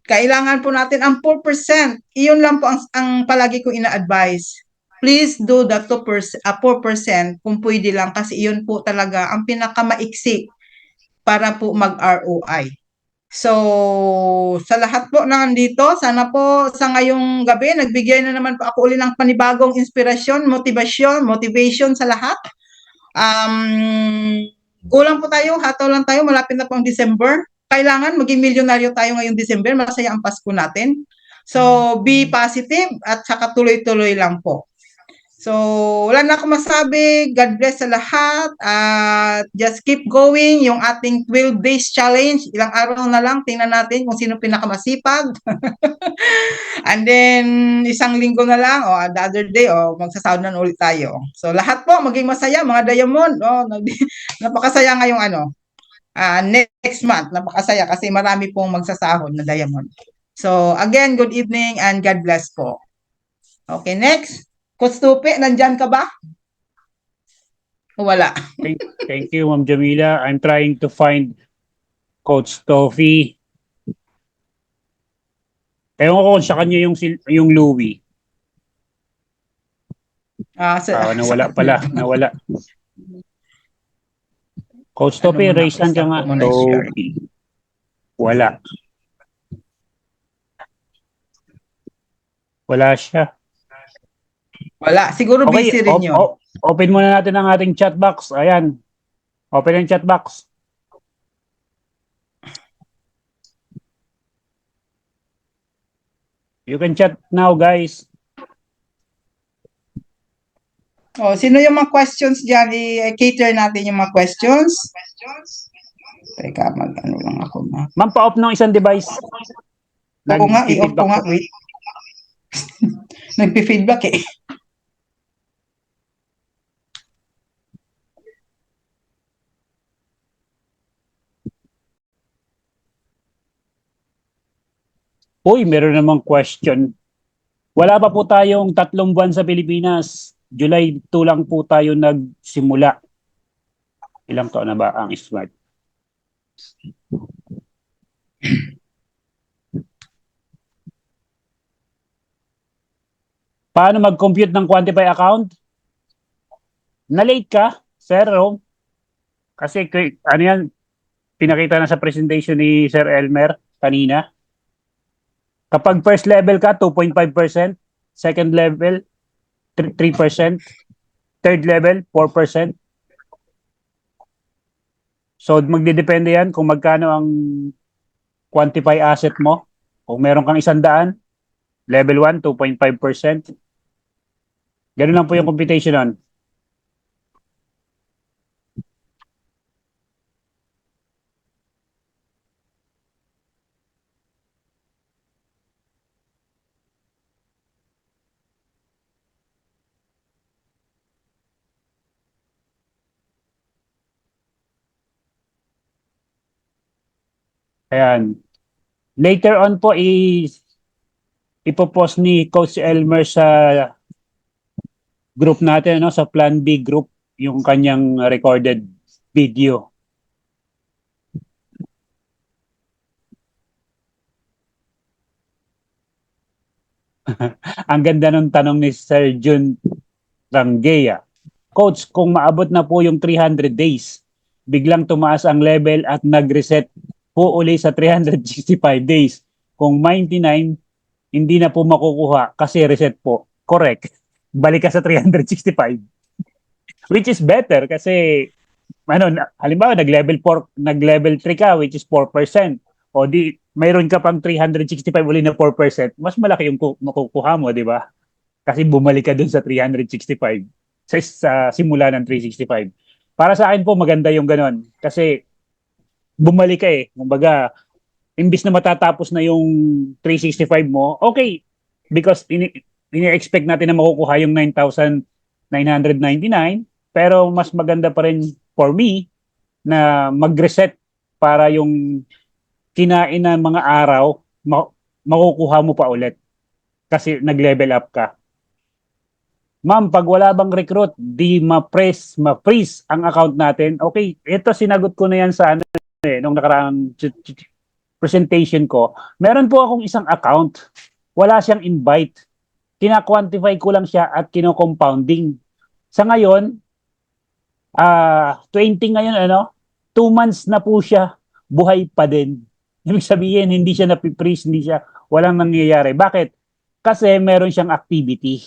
kailangan po natin ang 4%. Iyon lang po ang palagi ko ina-advise. Please do the 4% kung pwede lang kasi iyon po talaga ang pinakamaiksi para po mag-ROI. So, sa lahat po na nandito, sana po sa ngayong gabi, nagbigay na naman po ako uli ng panibagong inspirasyon, motivation sa lahat. Go lang po tayo, hataw lang tayo, malapit na po ang December. Kailangan maging milyonaryo tayo ngayong December, masaya ang Pasko natin. So, be positive at saka tuloy-tuloy lang po. So, wala na akong masabi. God bless sa lahat. At just keep going. Yung ating 12 days challenge, ilang araw na lang, tingnan natin kung sino pinakamasipag. And then, isang linggo na lang, o the other day, o magsasahod na ulit tayo. So, lahat po, maging masaya, mga diamond. Napakasaya ngayong next month. Napakasaya kasi marami pong magsasahod na diamond. So, again, good evening and God bless po. Okay, next. Coach Tupi, nandyan ka ba? O wala. Thank you, Ma'am Jamila. I'm trying to find Coach Toffee. Ewan ko kung sa kanya yung Louie. Nawala pala. Nawala. Coach Toffee, raise hand ka nga. Toffee. Wala. Wala siya. Wala. Siguro Okay, busy rin yun. open muna natin ang ating chat box. Ayan. Open ang chat box. You can chat now, guys. Sino yung mga questions dyan? I-cater natin yung mga questions. Teka, mag-ano lang ako na. Ma'am, pa-off ng isang device. Oo nga, i-off ko nga. Wait. Nagpi-feedback eh. Uy, meron namang question. Wala pa po tayong 3 buwan sa Pilipinas. July 2 lang po tayo nagsimula. Ilang taon na ba ang smart? Paano mag-compute ng Quantify account? Na-late ka, Sir Rom? Kasi ano yan, pinakita na sa presentation ni Sir Elmer kanina. Kapag first level ka, 2.5%. Second level, 3%. Third level, 4%. So, magdidepende yan kung magkano ang quantify asset mo. Kung meron kang 100, level 1, 2.5%. Ganun lang po yung computation nun. Ayan. Later on po, ipopost ni Coach Elmer sa group natin, no, sa Plan B group, yung kanyang recorded video. Ang ganda ng tanong ni Sir Jun Ranggeya. Coach, kung maabot na po yung 300 days, biglang tumaas ang level at nag-reset po uli sa 365 days. Kung 99, hindi na po makukuha kasi reset po. Correct. Balik ka sa 365. Which is better kasi halimbawa nag-level 4, nag-level 3 ka which is 4%. O di mayroon ka pang 365 uli na 4%, mas malaki yung makukuha mo, di ba? Kasi bumalik ka dun sa 365 sa simula ng 365. Para sa akin po maganda yung ganon kasi bumalik ka eh. Kumbaga, imbis na matatapos na yung 365 mo, okay, because ini-expect natin na makukuha yung 9,999, pero mas maganda pa rin for me na mag-reset para yung kinain na mga araw, makukuha mo pa ulit kasi nag-level up ka. Ma'am, pag wala bang recruit, di ma-freeze ang account natin. Okay, ito sinagot ko na yan sa nung nakaraang presentation ko. Meron po akong isang account. Wala siyang invite. Kina-quantify ko lang siya at kino-compounding. Sa ngayon, 20 ngayon, 2 months na po siya, buhay pa din. Ibig sabihin, hindi siya napiprease, walang nangyayari. Bakit? Kasi meron siyang activity.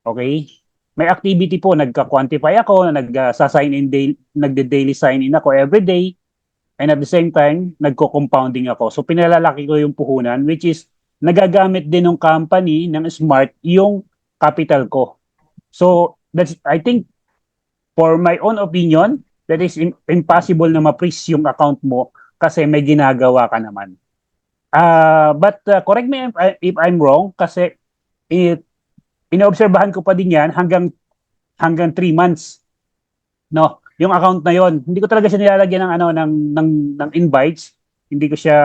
Okay? May activity po, nagka-quantify ako, nagsa-sign in nagde-daily sign in ako every day, and at the same time, nagko-compounding ako. So pinalalaki ko yung puhunan, which is nagagamit din ng company ng Smart yung capital ko. So that's, I think, for my own opinion, that is impossible na ma-freeze yung account mo kasi may ginagawa ka naman. But correct me if I'm wrong, kasi inoobserbahan ko pa din yan hanggang 3 months, no, yung account na yon. Hindi ko talaga siya nilalagyan ng ng invites. Hindi ko siya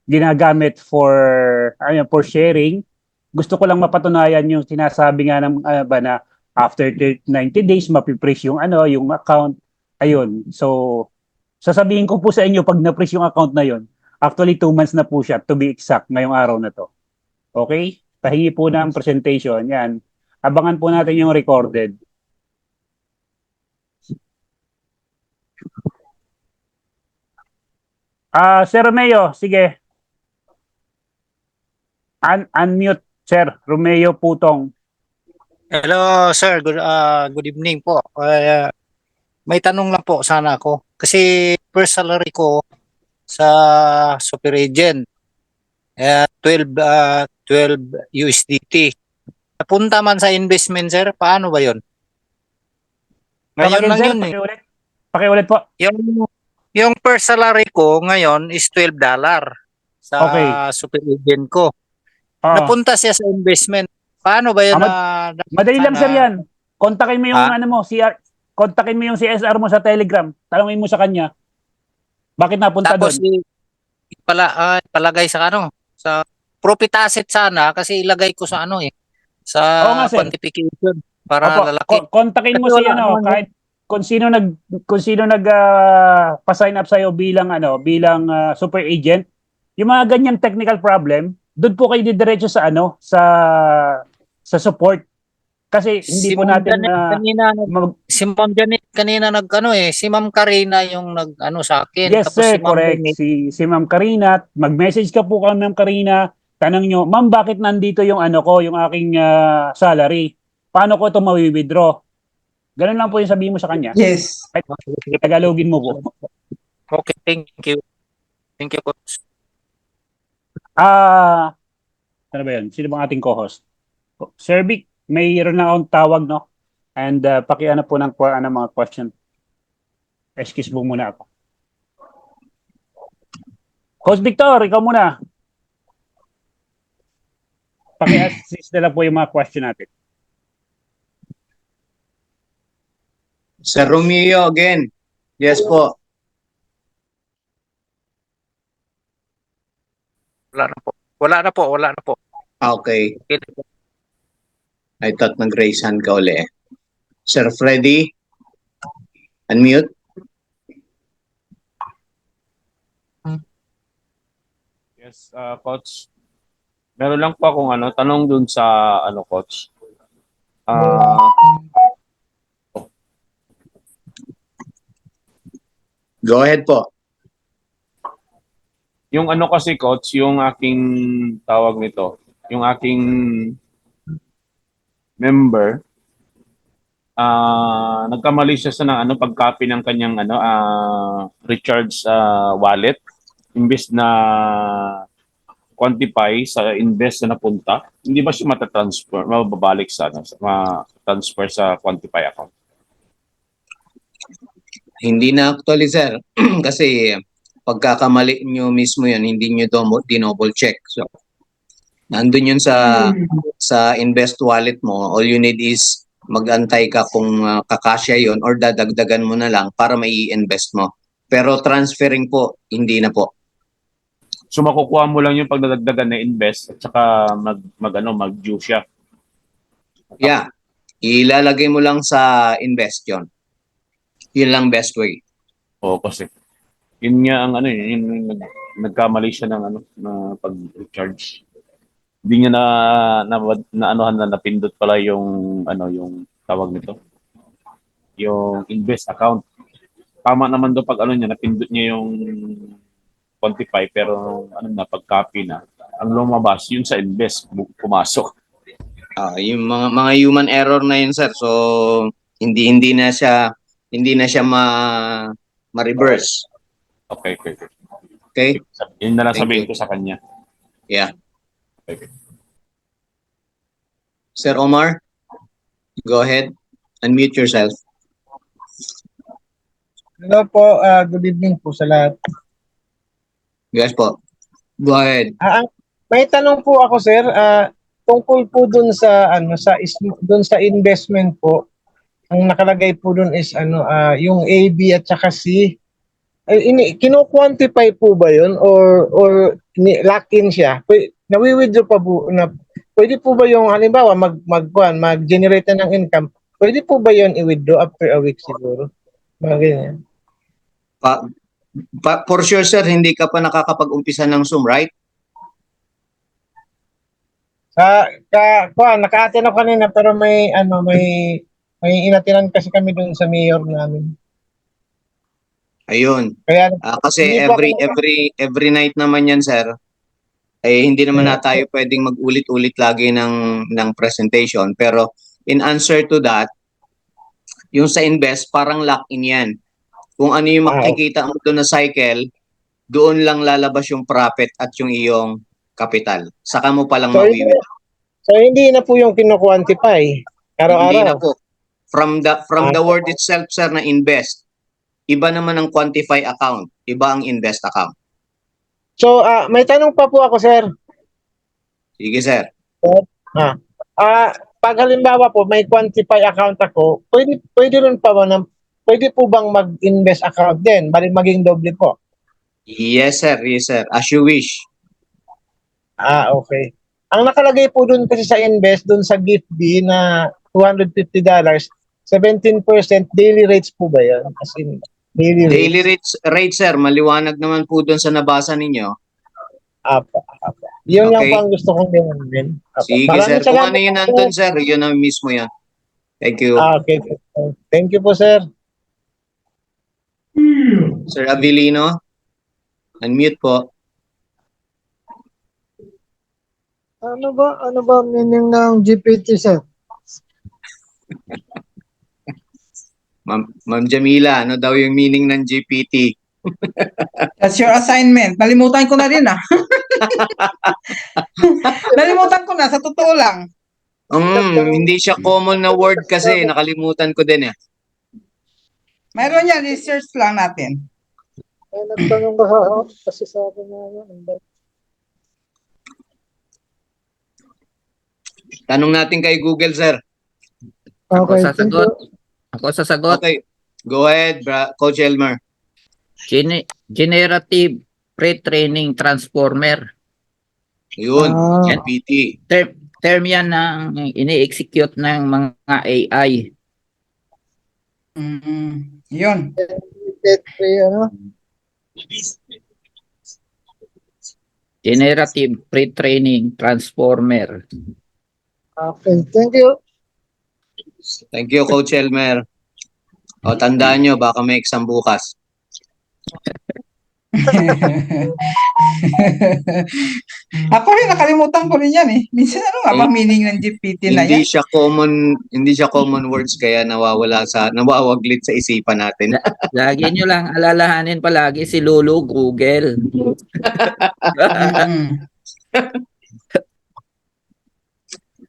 ginagamit for sharing. Gusto ko lang mapatunayan yung sinasabi nga ng ba na after 90 days mapiprease yung yung account. Ayun. So sasabihin ko po sa inyo pag na-freeze yung account na yon. Actually 2 months na po siya, to be exact, ngayong araw na to. Okay? Pahingi po ng presentation. Yan. Abangan po natin yung recorded. Sir Romeo, sige. Unmute, Sir Romeo Putong. Hello, sir. Good evening po. May tanong lang po sana ako. Kasi first salary ko sa super agent, 12 USDT. Napunta man sa investment, sir. Paano ba yon? Ngayon Again, lang sir, yun eh. Pakiulit po. Yung first salary ko ngayon is $12 sa Okay. super agent ko. Ah, Napunta siya sa investment. Paano ba yun? madali lang, sir, yan. Kontakin mo yung Ah? kontakin mo yung CSR mo sa Telegram. Tanungin mo sa kanya. Bakit napunta Tapos doon? palagay sa sa profit asset sana kasi ilagay ko sa sa Oo nga, sir. quantification para Opo, lalaki. kontakin mo Kasi si wala naman kahit kung sino nag pa-sign up sa bilang super agent. Yung mga ganyang technical problem, doon po kayo didiretso sa sa support. Kasi hindi po natin Si Ma'am Janet kanina si Ma'am Karina yung sa akin. Yes, Tapos sir, si Ma'am correct. Janet, Si Ma'am Karina, mag-message ka po kay Ma'am Karina, tanong nyo, Ma'am, bakit nandito yung yung aking salary? Paano ko ito mawi-withdraw? Ganun lang po yung sabihin mo sa kanya. Yes. Tagalogin mo po. okay, thank you. Thank you, coach. Ano ba yun? Sino bang ating co-host? Sir Vic, mayroon na akong tawag, no? And pakiano po ng mga question. Excuse mo muna ako. Coach Victor, ikaw muna. Paki-assist na lang po yung mga question natin. Sir Romeo again. Yes po. Wala na po. Okay. Okay. I thought nag-raise hand ka uli. Sir Freddy, unmute. Yes, coach. Meron lang po akong tanong dun sa coach. Go ahead po. Yung kasi coach, yung aking tawag nito, yung aking member, nagkamali siya sa pag-copy ng kanyang recharge wallet imbes na quantify sa invest na napunta, hindi ba siya mababalik sa ma-transfer sa quantify account? Hindi na actually, sir. Kasi pagkakamali nyo mismo yan, hindi nyo dinouble check. So, nandun yun sa invest wallet mo. All you need is mag-antay ka kung kakasya yon or dadagdagan mo na lang para mai-invest mo. Pero transferring po, hindi na po. So makukuha mo lang yung pagdadagdagan na invest at saka mag-due siya. Yeah. Ilalagay mo lang sa invest yun. Yun lang best way. Oo, kasi yun nga ang yung nagkamali siya ng na pag-recharge. Hindi niya na napindot pala yung yung tawag nito. Yung invest account. Tama naman daw pag niya napindot niya yung quantify pero ano na pag-copy na ang lumabas yun sa invest pumasok. Yung mga human error na yun, sir. So hindi na siya ma-reverse. Okay, okay. Okay? Yun na lang Thank sabihin you. ko sa kanya. Yeah. Okay. Sir Omar, go ahead. Unmute yourself. Hello po, good evening po sa lahat. Yes po. Go ahead. May tanong po ako sir, tungkol po dun sa dun sa investment po. Ang nakalagay po dun is yung A, B at saka C. Kino-quantify po ba 'yun or lock in siya? Nawi-withdraw pa po na pwede po ba yung halimbawa mag-generate na ng income? Pwede po ba 'yun i-withdraw after a week siguro? Mga ganyan. For sure, sir, hindi ka pa nakakapag-umpisa ng Zoom, right? Naka-attend ako kanina pero may inatinan kasi kami doon sa mayor namin. Ayun. Kaya Kasi hindi pa every night naman yan, sir. Hindi naman Yeah. na tayo pwedeng mag-ulit-ulit lagi ng presentation. Pero in answer to that, yung sa invest, parang lock-in yan. Kung ano yung makikita mo doon na cycle, doon lang lalabas yung profit at yung iyong capital. Saka mo palang mawiwithdraw. So hindi na po yung kino-quantify Hindi araw-araw. na po. From the word itself, sir, na invest, iba naman ang quantify account, iba ang invest account. So may tanong pa po ako sir. Sige, sir. Pag halimbawa po may quantify account ako, pwede po bang mag-invest account din? Bali maging doble po. Yes, sir. Yes, sir. As you wish. Okay. Ang nakalagay po doon kasi sa invest, doon sa gift B na $250, 17% daily rates po ba yan? As in, Daily rate, sir. Maliwanag naman po doon sa nabasa ninyo. Apa. Yun lang Okay. po ang gusto kong gawin. Sige, sir. Kung ano yun nandun, sir, yun ang mismo yan. Thank you. Okay. Thank you po, sir. Sir Avilino, unmute po. Ano ba meaning ng GPT, sir? Ma'am Jamila, ano daw yung meaning ng GPT? That's your assignment. Nalimutan ko na rin Nalimutan ko na, sa totoo lang. Hindi siya common na word kasi, nakalimutan ko din eh. Mayroon yan, research lang natin. Nagtanong ba ako kasi sa akin na Tanong natin kay Google, sir. Okay, Ako sasagot. Okay. Go ahead, Coach Elmer. Generative pre-training transformer. Yun, Ah. GPT. Term yan ng ini-execute ng mga AI. Yun. Generative pre-training transformer. Okay, thank you. Thank you, Coach Elmer. O, tandaan nyo, baka may exam bukas. Ako rin, nakalimutan ko rin yan eh. Minsan ano nga bang meaning ng GPT na Hindi yan? siya common words kaya nawawaglit sa isipan natin. Lagi nyo lang alalahanin palagi si Lulu Google.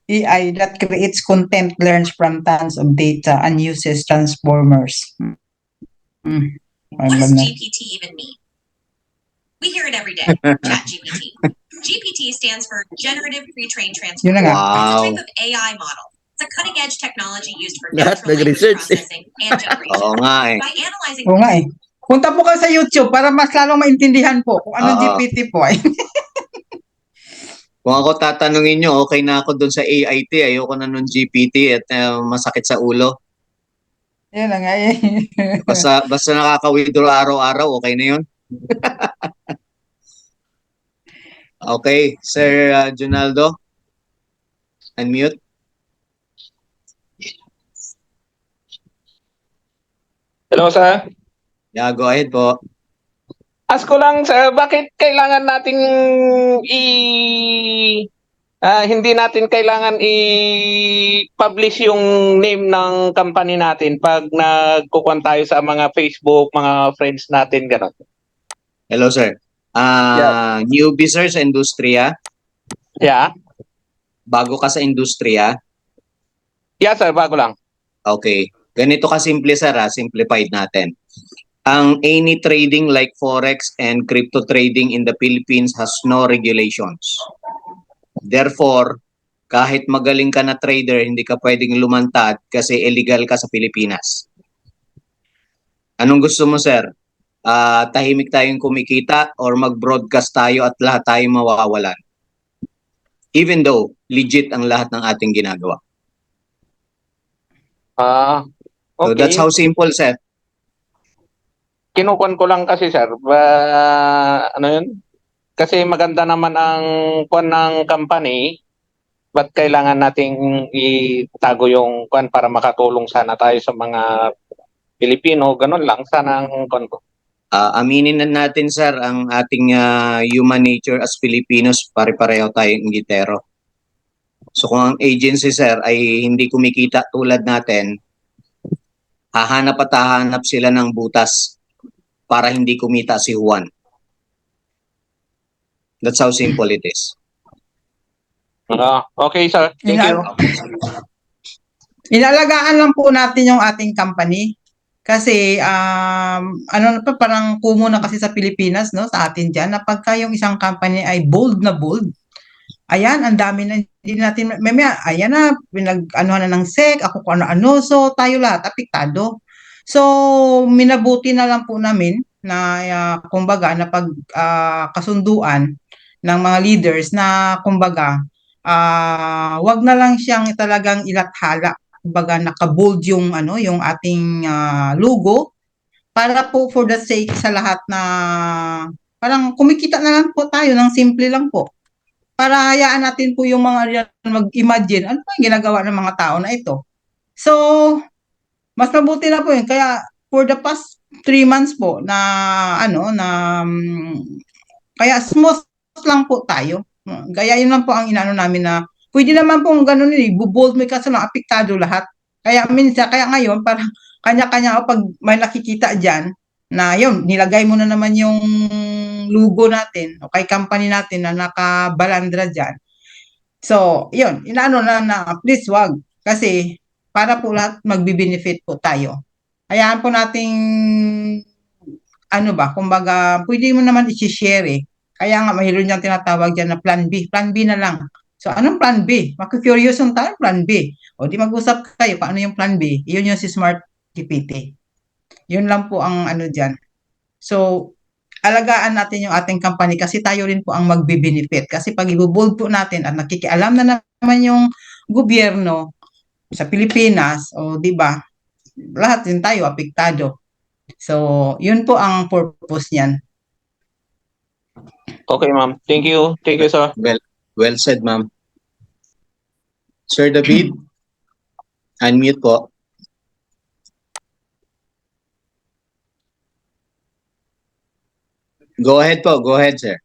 AI that creates content, learns from tons of data, and uses transformers. What does GPT even mean? We hear it every day, ChatGPT. GPT stands for Generative Pre-trained Yun na Transformer. nga. It's a Wow. type of AI model. It's a cutting-edge technology used for Lahat natural language nag-research eh. processing and generation. Oo nga eh. By analyzing Oo nga eh. Punta po kayo sa YouTube para mas lalong maintindihan po kung anong Oo. GPT po ay. Kung ako tatanungin nyo, okay na ako dun sa AIT. Ayoko na nun GPT at masakit sa ulo. Yun na nga eh. Basta nakaka-withdraw araw-araw, okay na yun. Okay, Sir Junaldo. Unmute. Hello, sir. Yeah, go ahead po. Ask ko lang, sir, bakit kailangan nating hindi natin kailangan i-publish yung name ng company natin pag nagkukuhan tayo sa mga Facebook, mga friends natin, gano'n. Hello, sir. Newbie, sir, sa industriya. Yeah? Bago ka sa industriya. Yeah, sir, bago lang. Okay. Ganito kasimple, sir, simplified natin. Ang any trading like forex and crypto trading in the Philippines has no regulations. Therefore, kahit magaling ka na trader, hindi ka pwedeng lumantad kasi illegal ka sa Pilipinas. Anong gusto mo, sir? Tahimik tayong kumikita or mag-broadcast tayo at lahat tayo mawawalan? Even though legit ang lahat ng ating ginagawa. So Okay. that's how simple, sir. Kinukuhan ko lang kasi, sir. Ano yun? Kasi maganda naman ang kuhan ng company, ba't kailangan nating itago yung kuhan para makatulong sana tayo sa mga Pilipino, ganun lang. Sana ang kuhan ko. Aminin na natin, sir, ang ating human nature as Filipinos, pare-pareho tayong inggitero. So kung ang agency, sir, ay hindi kumikita tulad natin, hahanap at hahanap sila ng butas para hindi kumita si Juan. That's how simple it is. Okay, sir. Thank you. Inalagaan lang po natin yung ating company. Kasi ano na pa, parang kumo na kasi sa Pilipinas, no, sa atin diyan, na pagka yung isang company ay bold na bold, ayan, ang dami na hindi natin ayan na pinag-anuhan na ng SEC, ako kung ano-ano, so tayo lahat apektado. So minabuti na lang po namin na kumbaga na kasunduan ng mga leaders na kumbaga wag na lang siyang talagang ilathala, kumbaga naka-bold yung yung ating logo para po for the sake sa lahat na parang kumikita na lang po tayo ng simple lang po. Para hayaan natin po yung mga mag-imagine ano pa yung ginagawa ng mga tao na ito. So, mas mabuti na po yun. Kaya for the past 3 months po na kaya smooth lang po tayo. Gaya yun lang po ang inaano namin na pwede naman po ganun bubold mo kasi lang apektado lahat. Kaya ngayon parang kanya-kanya pag may nakikita diyan na yun, nilagay mo na naman yung logo natin o kay company natin na nakabalandra diyan. So, yun, inaano na please wag kasi para po lahat magbi-benefit po tayo. Hayaan po nating kumbaga, pwede mo naman i-share eh. Kaya nga, mahilo niyang tinatawag dyan na plan B. Plan B na lang. So, anong plan B? Makikurious yung tayo, plan B. O, di mag-usap kayo, paano yung plan B? Yun yung si Smart GPT. Yun lang po ang dyan. So, alagaan natin yung ating company kasi tayo rin po ang magbe-benefit. Kasi pag i-bold po natin at nakikialam na naman yung gobyerno sa Pilipinas, o di ba, lahat din tayo apektado. So, yun po ang purpose niyan. Okay, ma'am. Thank you. Thank you, sir. Well said, ma'am. Sir David, unmute po. Go ahead po. Go ahead, sir.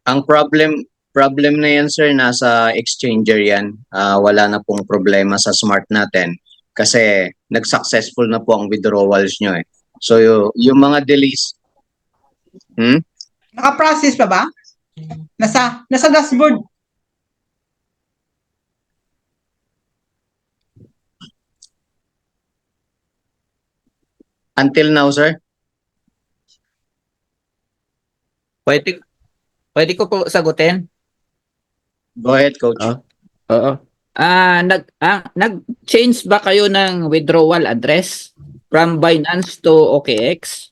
Ang problem na yan, sir, nasa exchanger yan. Wala na pong problema sa smart natin kasi nag-successful na po ang withdrawals nyo eh. So yung mga delays, Naka-process pa ba? Nasa dashboard. Until now, sir? Pwede ko po sagutin? Go ahead, Coach. Oo. Nag-change ba kayo ng withdrawal address from Binance to OKX?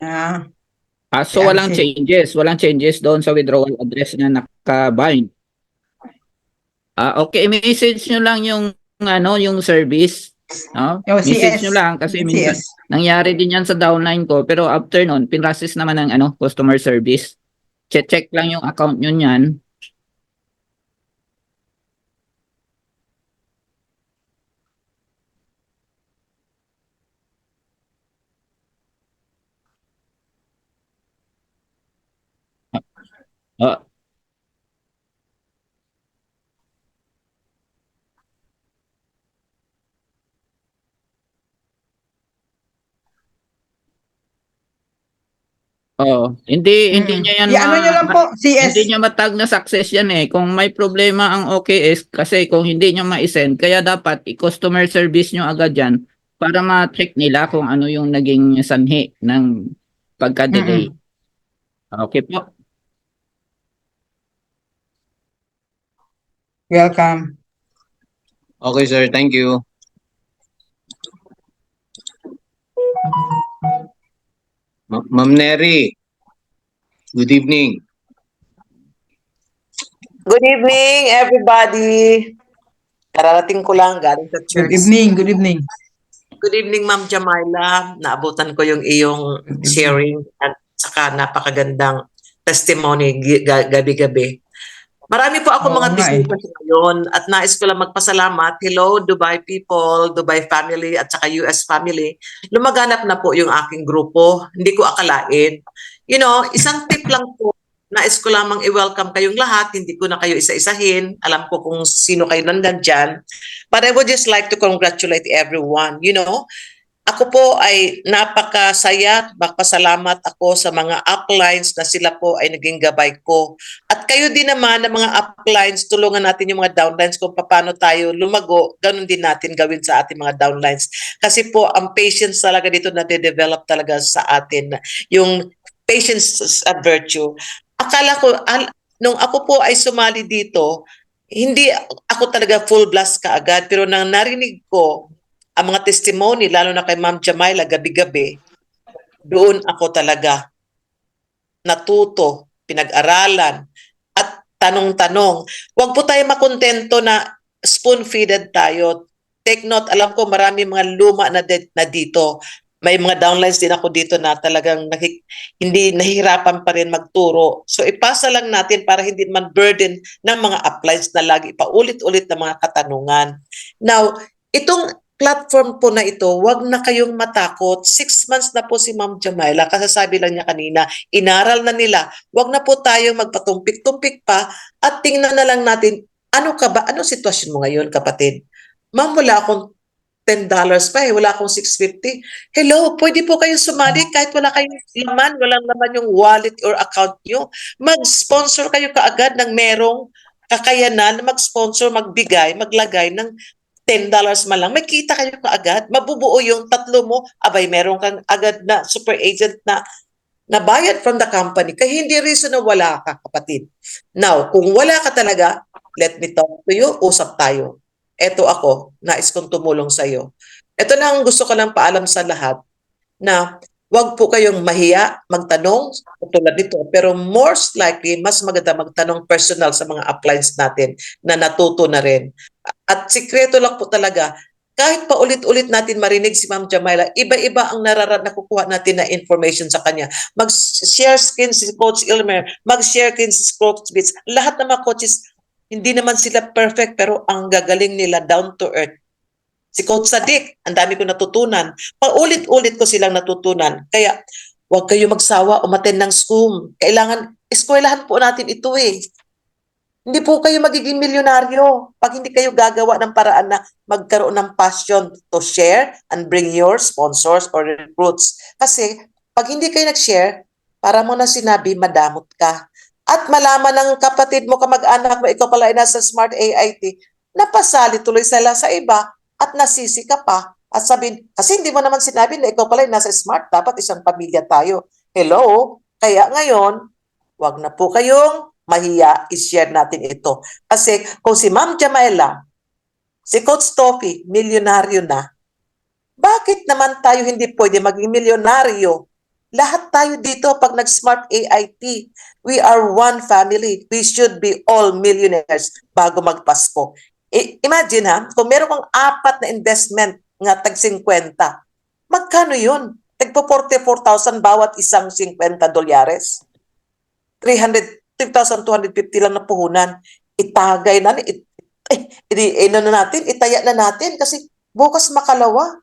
Ah, So Yan, walang changes doon sa withdrawal address na naka-bind. Okay, message nyo lang yung service, no? yung Message CS. nyo lang kasi minsan CS. nangyari din yan sa downline ko, pero after nun, pinrasis naman ng customer service. Check lang yung account nyo niyan. Ah, hindi niya yan I-ano nyo lang po, CS. hindi niya matag na success yan eh. Kung may problema ang OKS, kasi kung hindi niya ma-send, kaya dapat i-customer service nyo agad yan para ma-check nila kung ano yung naging sanhi ng pagka-delay. Okay po. Welcome. Okay, sir. Thank you. Ma'am Neri, good evening. Good evening, everybody. Kararating ko lang galing sa church. Good evening, good evening. Good evening, Ma'am Jamilah. Naabutan ko yung iyong sharing at saka napakagandang testimony gabi-gabi. Marami po ako Oo mga nga eh. bisita ngayon at nais ko lang magpasalamat. Hello, Dubai people, Dubai family at saka US family. Lumaganap na po yung aking grupo. Hindi ko akalain. You know, isang tip lang po. Nais ko lamang i-welcome kayong lahat. Hindi ko na kayo isa-isahin. Alam ko kung sino kayo nandan dyan. But I would just like to congratulate everyone. You know, ako po ay napakasaya at magpasalamat ako sa mga uplines na sila po ay naging gabay ko. At kayo din naman na mga uplines, tulungan natin yung mga downlines kung paano tayo lumago, ganun din natin gawin sa ating mga downlines. Kasi po ang patience talaga dito na de-develop talaga sa atin. Yung patience is a virtue. Akala ko, nung ako po ay sumali dito, hindi ako talaga full blast kaagad, pero nang narinig ko ang mga testimony, lalo na kay Ma'am Jamilah gabi-gabi, doon ako talaga natuto, pinag-aralan, at tanong-tanong. Huwag po tayo makontento na spoon-feeded tayo. Take note, alam ko marami mga luma na dito. May mga downlines din ako dito na talagang hindi nahihirapan pa rin magturo. So ipasa lang natin para hindi man burden ng mga uplines na lagi paulit-ulit na mga katanungan. Now, itong platform po na ito, wag na kayong matakot. 6 months na po si Ma'am Jamilah. Kasasabi lang niya kanina, inaral na nila. Wag na po tayo magpatumpik-tumpik pa at tingnan na lang natin, ano ka ba? Anong sitwasyon mo ngayon, kapatid? Ma'am, wala akong $10 pa wala akong 650. Hello, pwede po kayo sumali kahit wala kayong laman, walang laman yung wallet or account nyo. Mag-sponsor kayo kaagad ng merong kakayanan na mag-sponsor, magbigay, maglagay ng $10 man lang. May kita kayo kaagad. Mabubuo yung tatlo mo. Abay, meron kang agad na super agent na nabayad from the company. Kaya hindi reason na wala ka, kapatid. Now, kung wala ka talaga, let me talk to you, usap tayo. Eto ako, nais kong tumulong sa iyo. Ito na ang gusto ko lang paalam sa lahat na wag po kayong mahiya magtanong tulad nito, pero most likely mas maganda magtanong personal sa mga uplines natin na natuto na rin. At sikreto lang po talaga, kahit pa ulit-ulit natin marinig si Ma'am Jamilah, iba-iba ang nakukuha natin na information sa kanya. Mag-share screen si Coach Ilmer, mag-share screen si Coach Bits. Lahat ng mga coaches, hindi naman sila perfect, pero ang gagaling nila down to earth. Si Coach Sadiq, ang dami ko natutunan. Paulit-ulit ko silang natutunan. Kaya, huwag kayo magsawa umattend ng Zoom. Kailangan, eskwelahan po natin ito eh. Hindi po kayo magiging milyonaryo pag hindi kayo gagawa ng paraan na magkaroon ng passion to share and bring your sponsors or recruits. Kasi, pag hindi kayo nag-share, para mo na sinabi, madamot ka. At malaman ng kapatid mo, kamag-anak mo, ikaw pala ay nasa Smart AIT, napasali tuloy sila sa iba at nasisi ka pa. At sabihin, kasi hindi mo naman sinabi na ikaw pala ay nasa Smart, dapat isang pamilya tayo. Hello? Kaya ngayon, wag na po kayong mahiya, i-share natin ito. Kasi kung si Ma'am Jamaila, si Coach Toffee, milyonaryo na, bakit naman tayo hindi pwede maging milyonaryo? Lahat tayo dito pag nag-Smart AIT, we are one family. We should be all millionaires bago magpasko. Imagine ha, kung meron kang 4 na investment nga tag 50, magkano yun? Tagpo 44,000 bawat isang $50. 3,250 lang na puhunan. Itagay na, itaya na natin kasi bukas makalawa.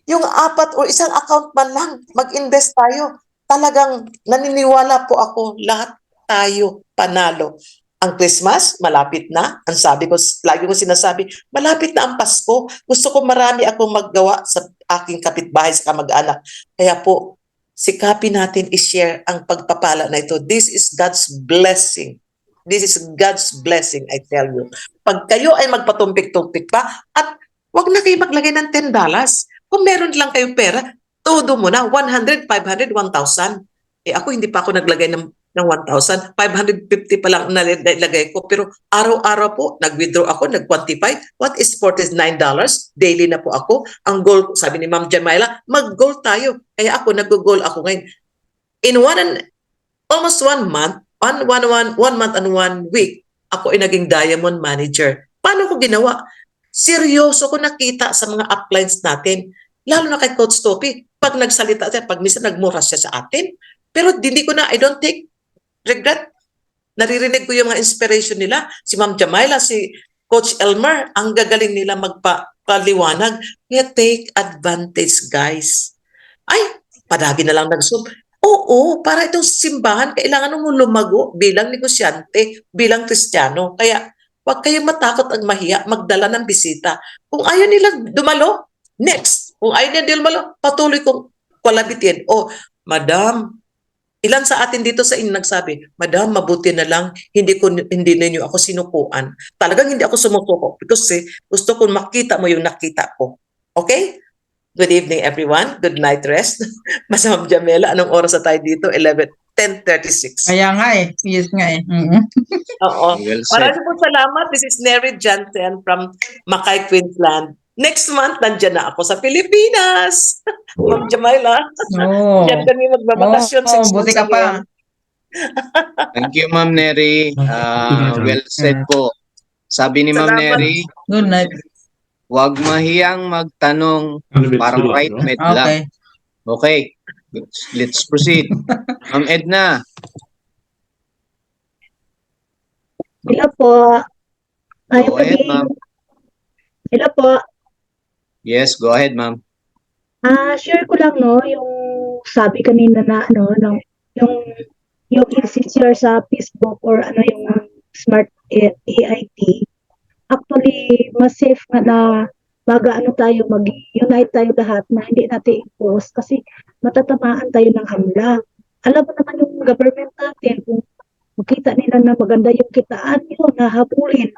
Yung 4 o isang account man lang, mag-invest tayo. Talagang naniniwala po ako, lahat tayo panalo. Ang Christmas, malapit na. Ang sabi ko, lagi ko sinasabi, malapit na ang Pasko. Gusto ko marami akong maggawa sa aking kapitbahay sa kamag-anak. Kaya po, sikapin natin i-share ang pagpapala na ito. This is God's blessing. This is God's blessing, I tell you. Pag kayo ay magpatumpik-tumpik pa, at wag na kayo maglagay ng $10. Kung meron lang kayong pera, todo mo na, 100, 500, 1,000. Ako hindi pa ako naglagay ng 1,000. 550 pa lang nalagay ko. Pero araw-araw po, nag-withdraw ako, nag-quantify. What is $49? Daily na po ako. Ang goal, sabi ni Ma'am Jamaila, mag-goal tayo. Kaya ako, nag-goal ako ngayon. In almost 1 month, one month and 1 week, ako ay naging diamond manager. Paano ko ginawa? Seryoso ko nakita sa mga uplines natin, lalo na kay Coach Toffee, pag nagsalita siya, pag minsan nagmura siya sa atin, pero hindi ko na, I don't take regret. Naririnig ko yung mga inspiration nila, si Ma'am Jamaila, si Coach Elmer, ang gagaling nila magpaliwanag. Kaya take advantage, guys. Ay, padagi na lang nag-zoom. Oo, para itong simbahan, kailangan mo lumago bilang negosyante, bilang Kristiyano. Kaya, huwag kayong matakot at mahiya, magdala ng bisita. Kung ayaw nila dumalo, next. Kung ayaw nila dumalo, patuloy kong kwalabitin. O, Madam, ilan sa atin dito sa inyo nagsabi, Madam, mabuti na lang, hindi ninyo ako sinukuan. Talagang hindi ako sumusuko because gusto kong makita mo yung nakita ko. Okay? Good evening, everyone. Good night rest. Ma'am Jamela, anong oras na tayo dito? 10:36. Kaya nga eh. Yes nga eh. Mhm. Oo. Well said. Maraming po salamat. This is Neri Jansen from Makay, Queensland. Next month, nandyan na ako sa Pilipinas. Ma'am Jamila. Oo. Diyan kami magbabakasyon. Oo, buti ka pa. Thank you, Ma'am Neri. Well said po. Sabi ni Ma'am Salamat. Neri, Good night. huwag mahiyang magtanong, parang right med lang. Okay. Okay, let's proceed. Ma'am Edna. Hello po. Go ahead, ma'am. Hello po. Yes, go ahead, ma'am. Share ko lang no yung sabi kanina na yung i-share sa Facebook or yung Smart AIT. Actually, mas safe nga na mag-unite tayo lahat na hindi natin i-post kasi matatamaan tayo ng hamla. Alam mo naman yung government natin, kung makita nila na maganda yung kitaan yun, nahabulin.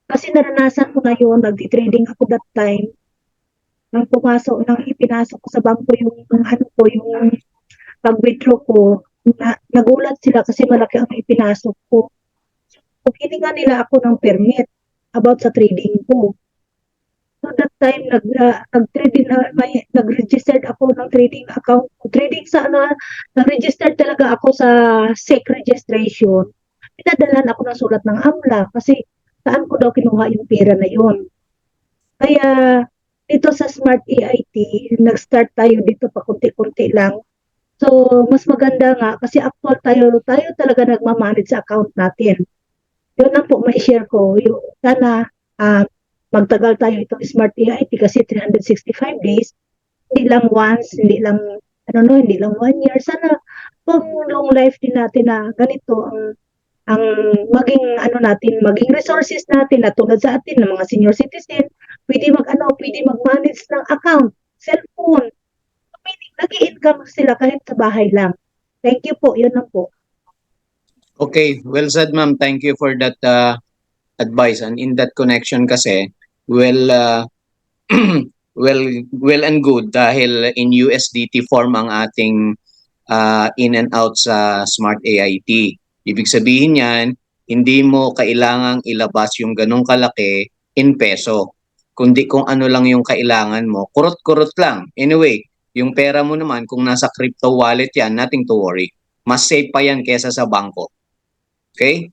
Kasi naranasan ko ngayon, nag-trading ako that time, nang ipinasok ko sa bangko yung pag-withdraw ko, nagulat sila kasi malaki ang ipinasok ko. Kung hininga nila ako ng permit about sa trading ko. So that time, nag-registered ako ng trading account. Nag-registered talaga ako sa SEC registration. Pinadalan ako ng sulat ng AMLA kasi saan ko daw kinuha yung pera na yun. Kaya dito sa Smart AIT, nag-start tayo dito pa kunti-kunti lang. So, mas maganda nga kasi actual tayo talaga nagmamanage sa account natin. Yun lang po may-share ko. Sana magtagal tayo itong Smart AIT kasi 365 days. Hindi lang once, hindi lang 1 year. Sana pang long life din natin na ganito ang maging resources natin na tulad sa atin ng mga senior citizen, pwede mag-manage ng account, cellphone. Meaning nag-i-income sila kahit sa bahay lang. Thank you po, yun lang po. Okay, well said ma'am. Thank you for that advice. And in that connection kasi, well, well and good dahil in USDT form ang ating in and out sa Smart AIT. Ibig sabihin yan, hindi mo kailangang ilabas yung ganong kalaki in peso. Kundi kung ano lang yung kailangan mo, kurot-kurot lang. Anyway, yung pera mo naman, kung nasa crypto wallet yan, nothing to worry. Mas safe pa yan kesa sa bangko. Okay?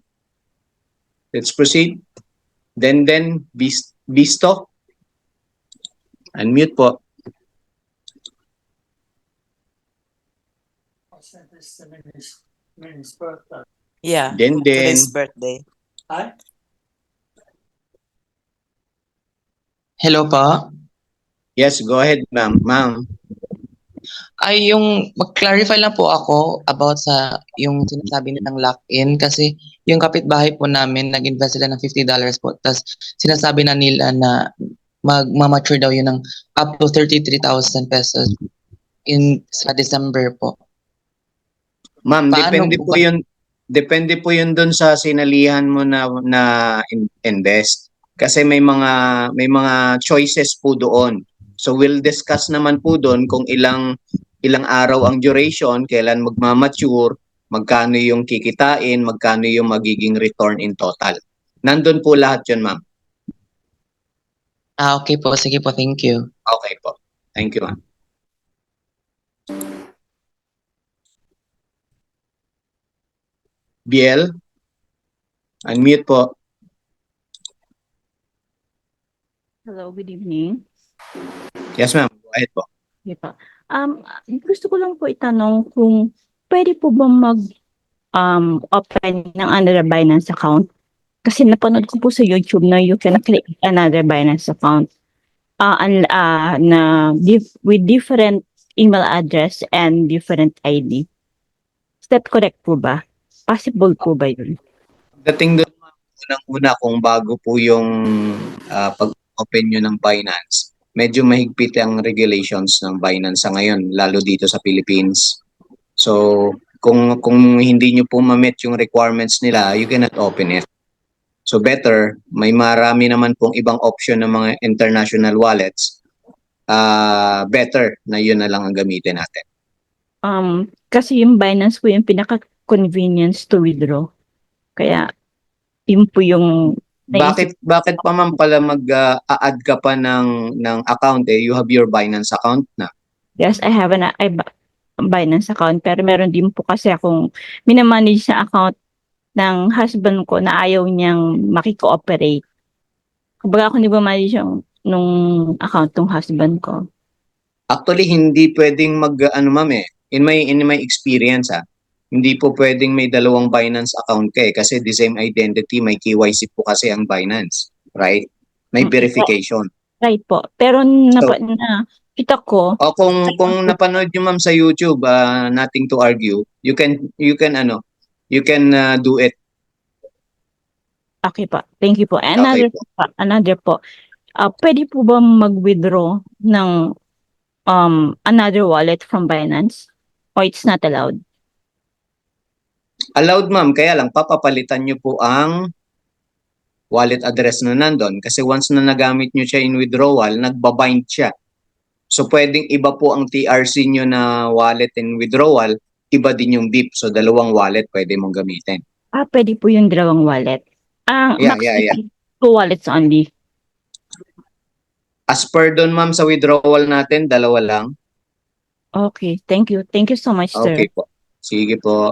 Let's proceed. Then, Bisto. Unmute po. Yeah, Then, today's birthday. Hello po. Yes, go ahead, ma'am. Ma'am. Ay, yung mag-clarify lang po ako about sa yung sinasabi nilang lock-in kasi yung kapitbahay po namin nag-invest sila ng $50 po. Tapos sinasabi na nila na mag-mature daw yun ng up to 33,000 pesos sa December po. Ma'am, Paano depende po yun doon sa sinalihan mo na invest. Kasi may mga choices po doon. So we'll discuss naman po doon kung ilang araw ang duration, kailan magmamature, magkano yung kikitain, magkano yung magiging return in total. Nandun po lahat yun, ma'am. Okay po. Sige po. Thank you. Okay po. Thank you, ma'am. Biel, unmute po. Hello, good evening. Yes, ma'am. Go ahead po. Okay pa. Gusto ko lang po itanong kung pwede po ba open ng another Binance account? Kasi napanood ko po sa YouTube na you can create another Binance account with different email address and different ID. Is that correct po ba? Possible po ba yun? Dating doon, unang-una kung bago po yung pag-open nyo ng Binance, medyo mahigpit ang regulations ng Binance sa ngayon, lalo dito sa Philippines. So, kung hindi nyo po ma-meet yung requirements nila, you cannot open it. So, better, may marami naman pong ibang option ng mga international wallets. Better na yun na lang ang gamitin natin. Kasi yung Binance po yung pinaka-convenience to withdraw. Kaya, yun po yung... Bakit pa ma'am pala mag-add ka pa ng account You have your Binance account na. Yes, I have a Binance account. Pero meron din po kasi akong minamanage na account ng husband ko na ayaw niyang makikooperate. Kumbaga ako hindi ba manage nung account ng husband ko. Actually, hindi pwedeng ma'am In my experience hindi po pwedeng may dalawang Binance account kasi the same identity, may KYC po kasi ang Binance, right? May verification. Right po. Pero kita ko. O kung napanood niyo ma'am sa YouTube, nothing to argue, you can do it. Okay po. Thank you po. Another po. Pwede po ba mag-withdraw ng another wallet from Binance? Or it's not allowed? Allowed ma'am, kaya lang papapalitan nyo po ang wallet address na nandun. Kasi once na nagamit nyo siya in withdrawal, nagbabind siya. So pwedeng iba po ang TRC nyo na wallet in withdrawal, iba din yung BIP. So dalawang wallet pwede mong gamitin. Pwede po yung dalawang wallet. Yeah. 2 wallets only. As per doon ma'am sa withdrawal natin, 2 lang. Okay, thank you. Thank you so much, sir. Okay po. Sige po.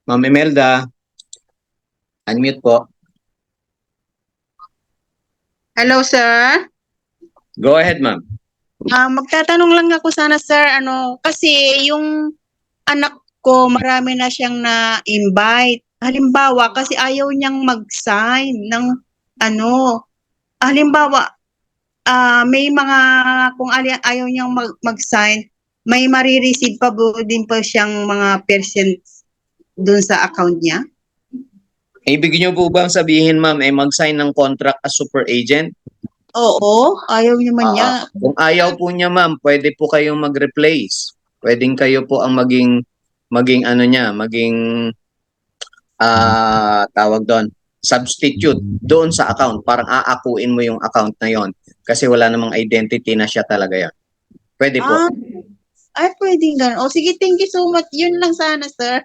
Ma'am Imelda, unmute po. Hello, sir. Go ahead, ma'am. Magtatanong lang ako sana, sir, kasi yung anak ko, marami na siyang na-invite. Halimbawa, kasi ayaw niyang mag-sign ng halimbawa, may mga, kung ayaw niyang mag-sign, may marireceive pa din po siyang mga percent doon sa account niya? Ibig niyo po bang sabihin, ma'am, mag-sign ng contract as super agent? Oo, ayaw naman niya. Kung ayaw po niya, ma'am, pwede po kayong mag-replace. Pwedeng kayo po ang maging ano niya, maging tawag doon, substitute doon sa account. Parang aakuin mo yung account na yon kasi wala namang identity na siya talaga yan. Pwede po. Ay, pwedeng ganun. O sige, thank you so much. Yun lang sana, sir.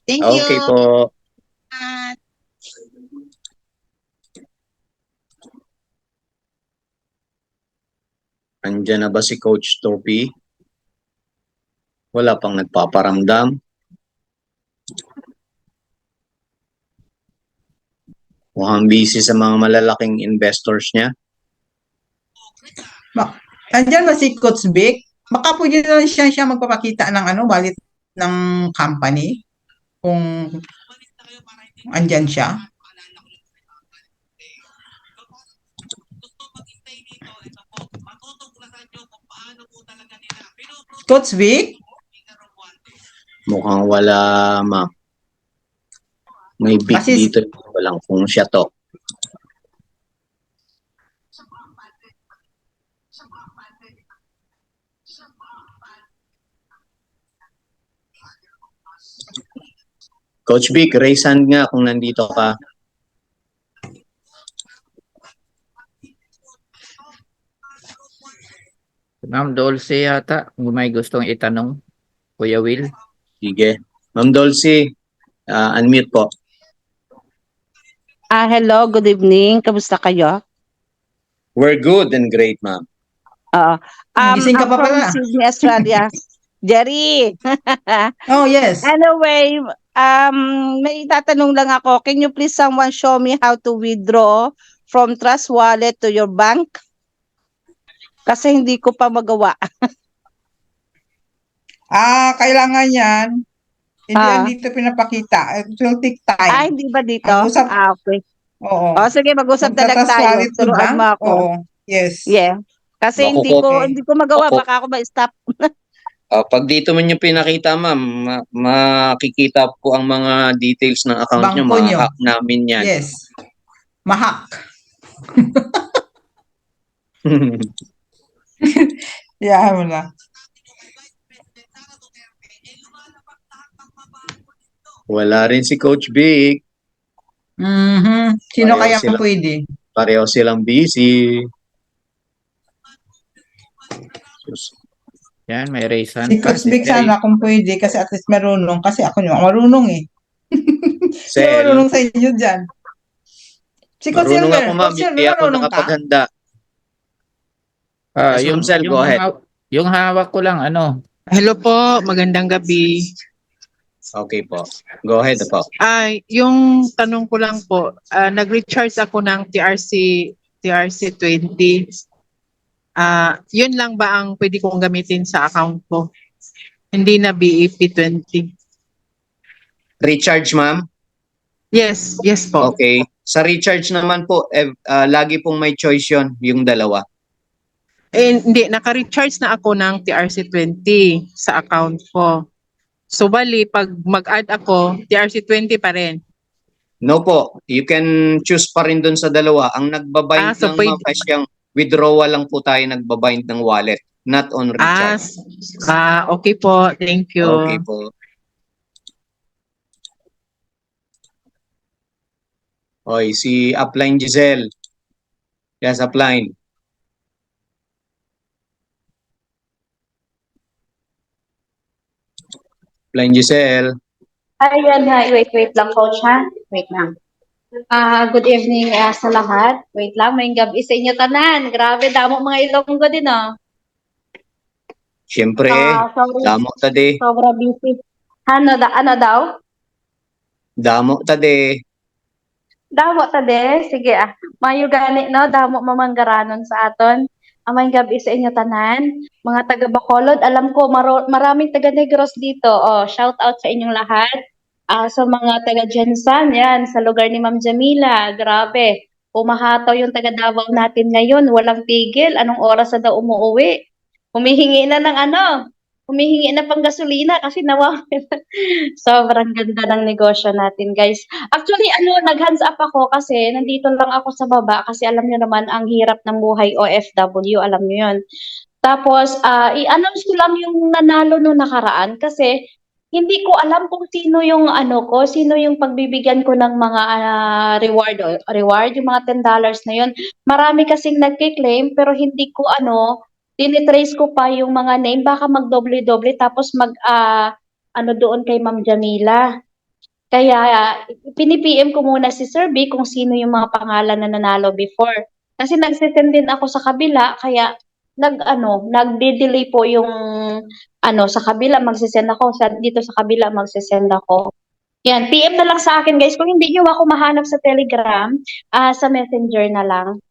Thank you. Okay po. Andiyan na ba si Coach Topi? Wala pang nagpaparamdam. Mukhang busy sa mga malalaking investors niya. Andiyan ba si Coach Vic? Baka po yun na siya magpapakita ng wallet ng company. Kung andyan siya. Coach Vic? Mukhang wala, ma'am. May big dito. Walang kung siya to. Coach Vic, raise hand nga kung nandito ka. Ma'am Dulce yata, kung may gustong itanong, Kuya Will. Sige. Ma'am Dulce, unmute po. Hello, good evening. Kamusta kayo? We're good and great, ma'am. Gising ka I'm pa from pala. Sydney, Australia. Jerry. Oh, yes. Anyway, may itatanong lang ako. Can you please someone show me how to withdraw from Trust Wallet to your bank? Kasi hindi ko pa magawa. Kailangan yan. Hindi yan dito pinapakita. It will take time. Hindi ba dito? Mag-usap. Okay. Oo. Sige, mag-usap na lang Magta-trust tayo. wallet to Turuan bank? mo ako. Oo. Yes. Yeah. Kasi hindi ko magawa. Baka ako ma-stop. Pag dito man yung pinakita, ma'am, makikita po ang mga details ng account nyo. Bangko nyo. Ma-hack namin yan. Yes. Mahak. Yeah, wala. Wala rin si Coach Vic. Sino kaya pwede? Pareho silang busy. Yan, may raise hand Si pa. Coach Vic sana kung pwede kasi at least marunong. Kasi ako yung marunong eh. Sino marunong sa inyo dyan? Si Coach Marunong Silver. ako, ma'am. Coach Silver, Hindi ako marunong ka? nakapaghanda. Yes, Ma'am Sel, go ahead. Yung hawak ko lang, Hello po, magandang gabi. Okay po. Go ahead po. Yung tanong ko lang po, nag-recharge ako ng TRC20. Yun lang ba ang pwede kong gamitin sa account ko? Hindi na BEP20. Recharge, ma'am? Yes po. Okay. Sa recharge naman po, lagi pong may choice yun, yung dalawa. Hindi, naka-recharge na ako ng TRC20 sa account ko. So bali, pag mag-add ako, TRC20 pa rin. No po. You can choose pa rin dun sa dalawa. Ang nagbabind so ng mga cash yung withdrawal lang po tayo nagbabind ng wallet, not on recharge. Okay po. Thank you. Okay po. Oy, si Upline Giselle. Yes, Upline. Upline Giselle. Ayan, hi. Wait lang, coach, ha? Wait lang. Good evening sa lahat. Wait lang, may gabi sa inyo tanan. Grabe, damo mga Ilonggo din, oh. Siyempre, sorry. damo tade. Sobra busy. Ano daw? Damo tade. Damo tade. Sige, mayo gani, no? Damo mamanggaranon sa aton. May gabi sa inyo tanan. Mga taga Bacolod, alam ko maraming taga Negros dito. Shout out sa inyong lahat. Sa mga taga Jensan, yan, sa lugar ni Ma'am Jamila, grabe. Pumahataw yung taga Davao natin ngayon, walang tigil. Anong oras na daw umuwi? Humihingi na ng humihingi na pang gasolina kasi sobrang ganda ng negosyo natin, guys. Actually, nag-hands up ako kasi nandito lang ako sa baba kasi alam niyo naman ang hirap ng buhay OFW, alam niyo 'yun. Tapos, i-announce ko lang yung nanalo nung nakaraan kasi hindi ko alam kung sino yung sino yung pagbibigyan ko ng mga reward, yung mga $10 na yun. Marami kasing nagki-claim pero hindi ko tinitrace ko pa yung mga name, baka magdoble-doble tapos doon kay Ma'am Jamila. Kaya pini-PM ko muna si Sir B kung sino yung mga pangalan na nanalo before. Kasi nagsisend din ako sa kabila kaya nagde-delay po yung sa kabila magsisend ako, dito sa kabila magsisend ako. Yan, PM na lang sa akin guys. Kung hindi niyo ako mahanap sa Telegram, sa Messenger na lang.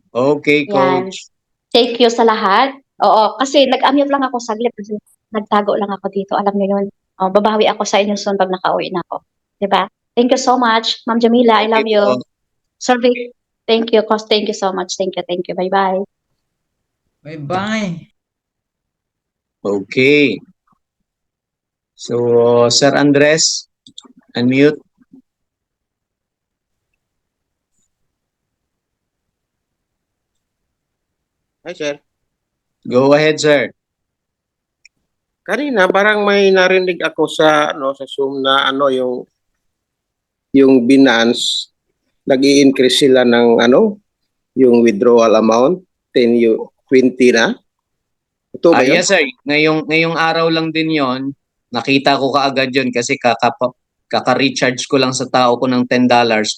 Okay, Yan. Coach. Thank you sa lahat. Oo, kasi nag-unmute lang ako saglit kasi nagtago lang ako dito. Alam niyo yun. Babawi ako sa inyo soon pag nakauwi na ako. Diba? Thank you so much. Ma'am Jamila, I love you. Sir Vic, thank you. Thank you so much. Thank you. Bye-bye. Bye-bye. Okay. So, Sir Andres, unmute. Hi, sir. Go ahead, sir. Kanina parang may narinig ako sa sa Zoom na yung Binance nag-i-increase sila ng yung withdrawal amount 20 na. Ito ba yun? Yes, sir. Ngayong araw lang din 'yon. Nakita ko kaagad 'yon kasi kaka-recharge ko lang sa tao ko ng $10.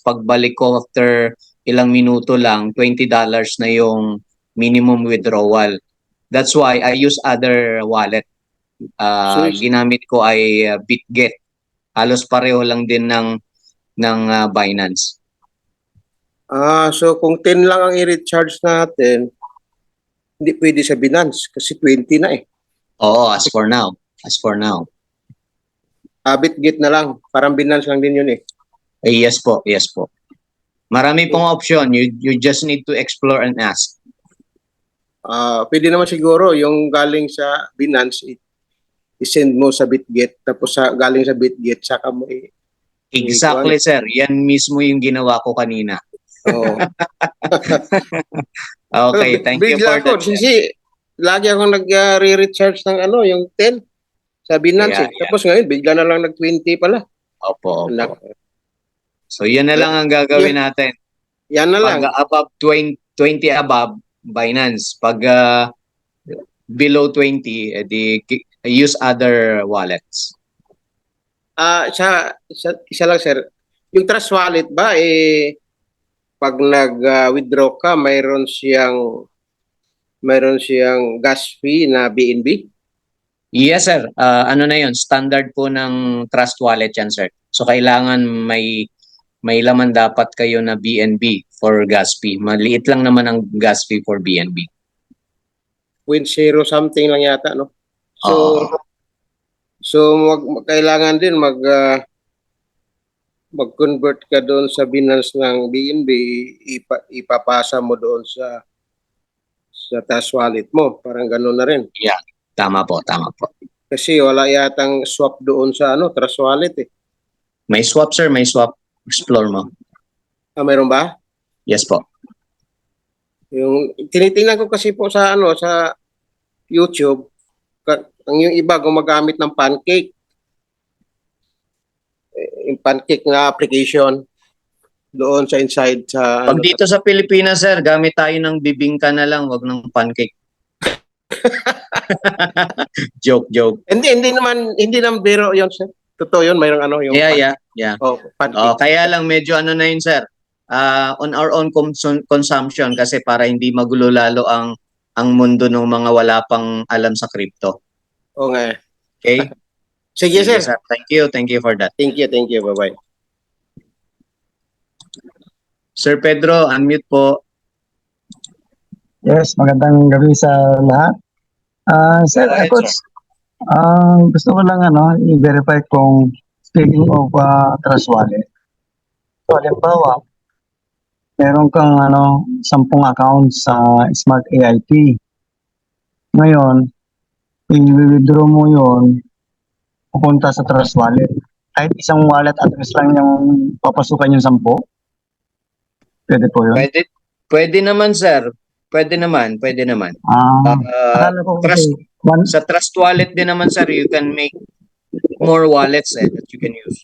Pagbalik ko after ilang minuto lang, $20 na yung minimum withdrawal. That's why I use other wallet. Ginamit ko ay BitGet. Halos pareho lang din ng Binance. So kung 10 lang ang i-recharge natin, hindi pwede sa Binance kasi 20 na eh. Oo, as for now. BitGet na lang. Parang Binance lang din yun eh. Yes po. Marami pong option. You just need to explore and ask. Pwede naman siguro yung galing sa Binance i-send mo sa BitGet tapos galing sa BitGet saka mo Exactly, sir. Yan mismo yung ginawa ko kanina. Oo. Okay, thank you for that. Kasi lagi akong nag-re-recharge ng yung 10 sa Binance eh. Tapos ngayon bigla na lang nag-20 pala. Opo. So yan na lang ang gagawin natin. Yan na lang. Pag above 20 above, Binance. Pag below 20, use other wallets. Isa lang sir. Yung Trust Wallet ba pag nag-withdraw ka, mayroon siyang gas fee na BNB? Yes, sir. Ano na yun? Standard po ng Trust Wallet yan, sir. So, kailangan may laman dapat kayo na BNB for gas fee. Maliit lang naman ang gas fee for BNB. 0.0 something lang yata, no? So, kailangan din mag-convert ka doon sa Binance ng BNB, ipapasa mo doon sa Trust Wallet mo. Parang gano'n na rin. Yeah, tama po. Kasi wala yatang swap doon sa Trust Wallet eh. May swap, sir. May swap. Explore mo. Mayroon ba? Yes po. Yung tinitingnan ko kasi po sa sa YouTube, yung iba gumagamit ng Pancake. Yung Pancake na application doon sa inside sa Pag dito sa Pilipinas, sir, gamit tayo ng bibingka na lang, wag ng Pancake. joke. Hindi naman biro 'yon, sir. Totoo 'yon, mayroong yung Yeah. Pancake. Kaya lang medyo na yun, sir. On our own consumption kasi para hindi magulo lalo ang mundo ng mga wala pang alam sa crypto. Oo nga. Okay? Sige, sir. Thank you for that. Thank you. Bye-bye. Sir Pedro, unmute po. Yes, magandang gabi sa lahat. Sir, Coach, gusto ko lang i-verify kung speaking of Trust Wallet. So, halimbawa, meron kang 10 accounts sa Smart AIT. Ngayon, i-withdraw mo yun, pupunta sa Trust Wallet. Kahit isang wallet address lang yung papasukan yung 10. Pwede po yun. Pwede naman, sir. Pwede naman. Akala ko kasi Sa Trust Wallet din naman, sir, you can make more wallets that you can use.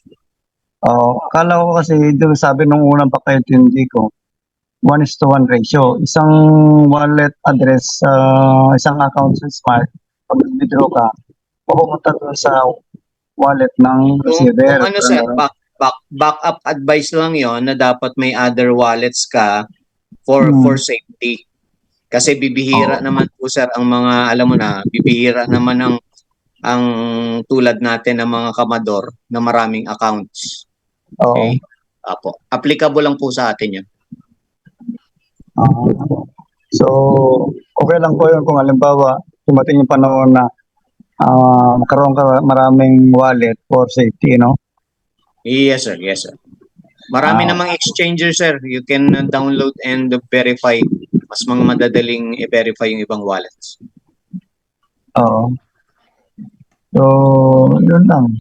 Akala ko kasi doon sabi nung unang pagkaintindi ko, 1:1 ratio. Isang wallet address, isang account sa Smart, pag withdraw ka, pupunta doon sa wallet ng receiver. Kung sir, backup advice lang yon na dapat may other wallets ka for safety. Kasi bibihira naman po, sir, ang mga, alam mo na, bibihira naman ang tulad natin ng mga kamador na maraming accounts. Okay? Apo. Applicable lang po sa atin yun. So, okay lang po yun kung halimbawa, dumating yung panahon na magkaroon ka maraming wallet for safety, no? Yes, sir. Marami namang exchanger, sir. You can download and verify. Mas mga madadaling i-verify yung ibang wallets. Oo. So, yun lang.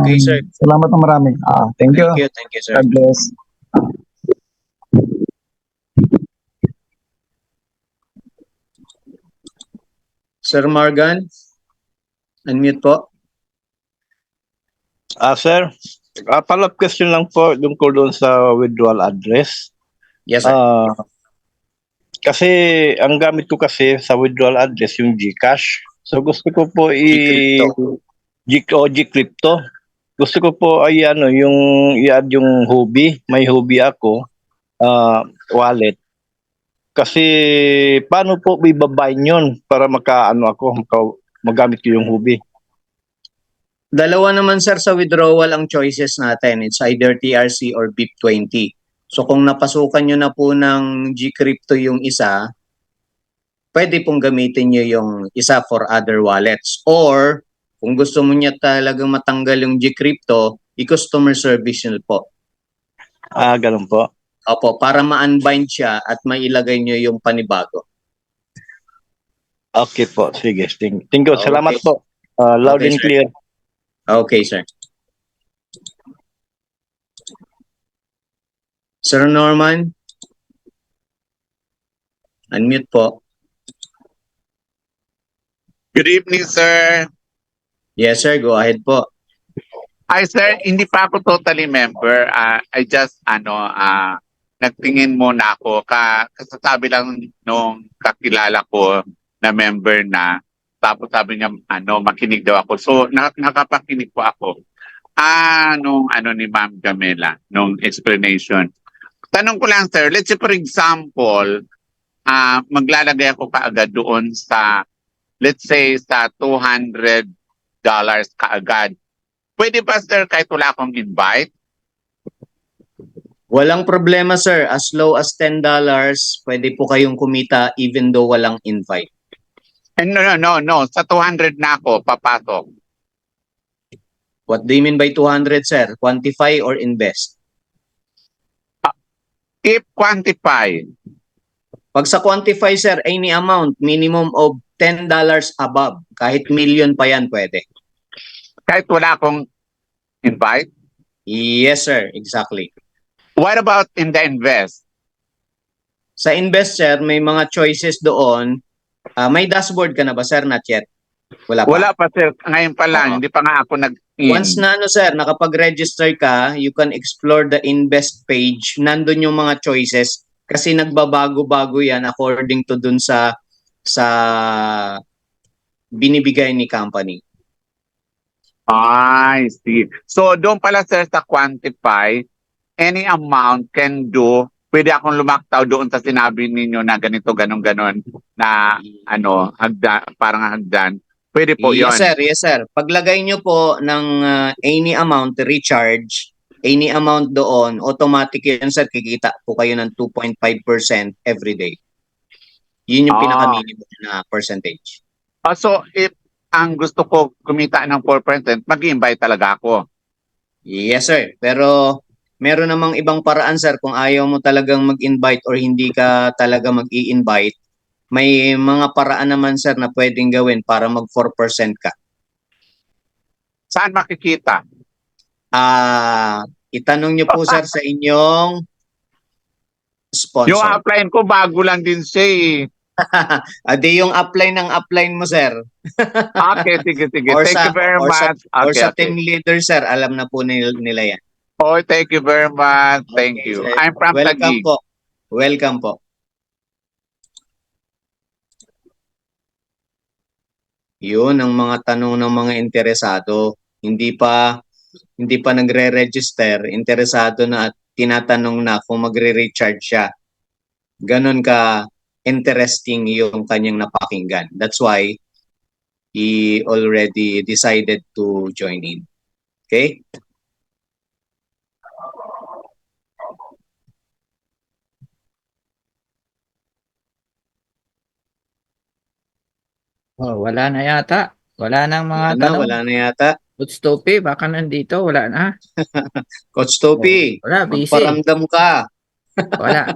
Okay, sir. Salamat na marami. Thank you. Thank you, sir. God bless. Sir Morgan, unmute po. Sir, follow-up question lang po doon sa withdrawal address. Yes, sir. Kasi ang gamit ko kasi sa withdrawal address yung GCash. So gusto ko po Gcrypto. Gusto ko po ay yung i-add yung Huobi. May Huobi ako wallet. Kasi paano po ibabayin yun para magamit ko yung Huobi? Dalawa naman, sir, sa withdrawal ang choices natin. It's either TRC or BIP20. So kung napasukan nyo na po ng Gcrypto yung isa, pwede pong gamitin nyo yung isa for other wallets. Or kung gusto mo niya talagang matanggal yung Gcrypto, i-customer service nyo po. Ganun po. Opo, para ma-unbind siya at mailagay nyo yung panibago. Okay po, sige. Thank you. Salamat Okay. po. Loud Okay, and sir. clear. Okay, sir. Sir Norman? Unmute po. Good evening, sir. Yes, sir. Go ahead po. Ay, sir, hindi pa ako totally member. I just, nagtingin muna ako. Kasasabi lang nung kakilala ko na member na, tapos sabi niya, makinig daw ako. So, nakapakinig po ako. Nung ni Ma'am Camila, nung explanation. Tanong ko lang, sir, let's say for example, maglalagay ako kaagad doon sa, let's say, sa $200 kaagad. Pwede ba, sir, kahit wala akong invite? Walang problema, sir. As low as $10, pwede po kayong kumita even though walang invite. No. Sa 200 na ako, papasok. What do you mean by 200, sir? Quantify or invest? If quantify. Pag sa quantify, sir, any amount, minimum of $10 above. Kahit million pa yan, pwede. Kahit wala akong invite? Yes, sir. Exactly. What about in the invest? Sa invest, sir, may mga choices doon. May dashboard ka na ba, sir? Not yet. Wala pa. Wala pa, sir. Ngayon pa lang. Hindi pa nga ako Once na, sir, nakapag-register ka, you can explore the invest page. Nandun yung mga choices kasi nagbabago-bago yan according to dun sa binibigay ni company. I see. So, doon pala, sir, sa quantify, any amount can do. Pwede akong lumaktaw doon sa sinabi ninyo na ganito, ganon, na parang hagdan. Pwede po yun. Yes, sir. Paglagay nyo po ng any amount, recharge, any amount doon, automatic yun, sir, kikita po kayo ng 2.5% every day. Yun yung pinaka-minimum na percentage. So, if ang gusto ko kumita ng 4%, mag-invite talaga ako. Yes, sir. Pero meron namang ibang paraan, sir, kung ayaw mo talagang mag-invite or hindi ka talaga mag-i-invite. May mga paraan naman, sir, na pwedeng gawin para mag 4% ka. Saan makikita? Itanong niyo po, sir, sa inyong sponsor. Yung upline ko bago lang din siya eh. Di yung upline mo, sir. Okay, sige. Or Thank you very much. Or Okay, sa okay. team leader, sir, alam na po nila yan. Oh, thank you very much. Thank you. Sir. I'm from Welcome Taguig. po. Welcome po. Yun ang mga tanong ng mga interesado. Hindi pa nagre-register, interesado na at tinatanong na kung magre-recharge siya. Ganon ka interesting yung kanyang napakinggan. That's why he already decided to join in. Okay? Oh, wala na yata. Wala nang mga tanong. Wala na yata. Coach Topi, baka nandito. Wala na. Coach Topi, Wala, busy. magparamdam ka. Wala.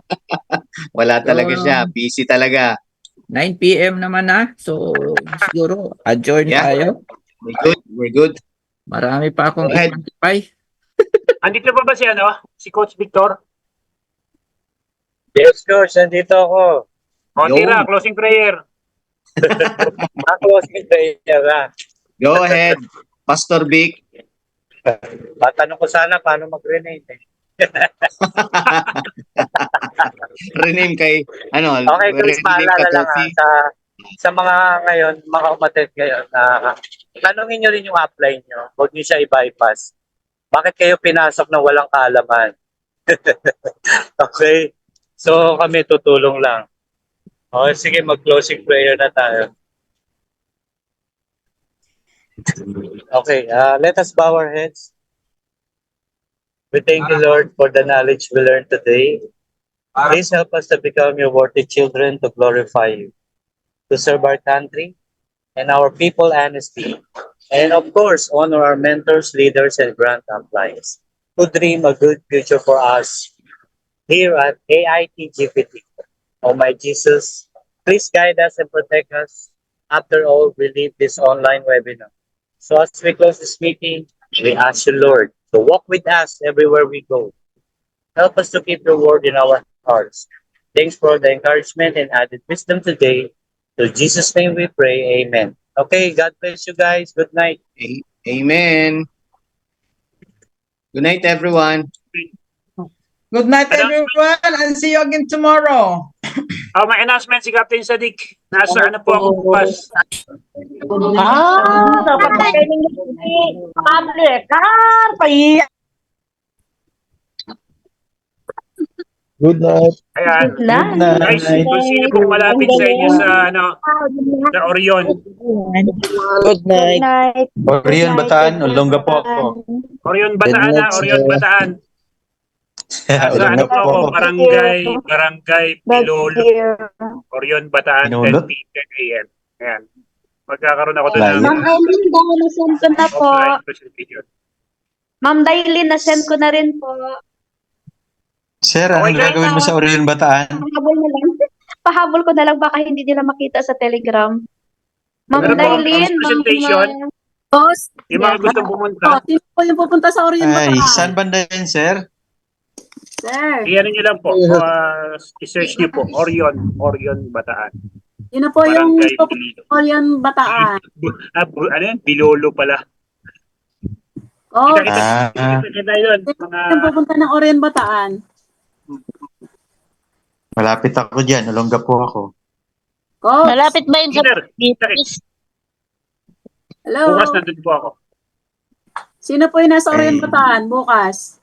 Wala talaga So, siya. Busy talaga. 9 p.m. naman na. So, siguro, adjourn tayo. We're good. Marami pa akong Go ahead. i-quantify. Andito pa ba si Coach Victor? Yes, coach. Nandito ako. O, tira, closing prayer. Closing prayer na. Go ahead, Pastor Vic. Patanong ko sana paano mag-rename eh. Rename kay, Okay, Chris, rename paalala lang Katofi. sa mga ngayon, mga kapatid ngayon, tanungin nyo rin yung upline nyo. Huwag nyo siya i-bypass. Bakit kayo pinasok na walang kaalaman? Okay? So, kami tutulong lang. Okay, sige, mag-closing prayer na tayo. Okay, let us bow our heads. We thank you, Lord, for the knowledge we learned today. Please help us to become your worthy children to glorify you, to serve our country and our people honestly, and of course, honor our mentors, leaders, and grant uplines who dream a good future for us here at AIT GPT. Oh my Jesus, please guide us and protect us. After all, we leave this online webinar. So as we close this meeting, we ask you, Lord, to walk with us everywhere we go. Help us to keep your word in our hearts. Thanks for the encouragement and added wisdom today. In Jesus' name we pray. Amen. Okay, God bless you guys. Good night. Amen. Good night, everyone. Good night, everyone, and see you again tomorrow. May announcement si Captain Sadik. Nasa ano po ako bukas. Dapat na kayo ng public. Pahiya. Good night. Ayan. Good night. Guys, kung sino pong malapit sa inyo sa sa Orion. Good night. Orion Bataan, Olongapo ako. Orion Bataan ha, Orion Bataan. Nasa ano po ako, Barangay Pilolo. Orion Bataan, 10 a.m. Ayan. Magkakaroon ako doon ng Ma'am Aileen, dahil na-send ko na po. Ma'am Dailin, na-send ko na rin po. Sir, anong gagawin mo sa Orion Bataan? Pahabol na lang. Pahabol ko na lang, baka hindi nila makita sa Telegram. Ma'am Meron po Dailin, presentation. Yung mga gustong pumunta. Sino po yung pupunta sa Orion Ay, Bataan? saan banda yan, sir? Sir. Iyan nyo lang po. I-search nyo po. Orion Bataan. Yun na po yung Barangay Orion Bataan. Ano yan? Bilolo pala. Oh, Kita yun. yung pupunta ng Orion Bataan. Malapit ako dyan, Olongapo ako. Coach. Malapit ba yun sa Hello. Bukas nandun po ako. Sino po yung nasa Orion Bataan bukas?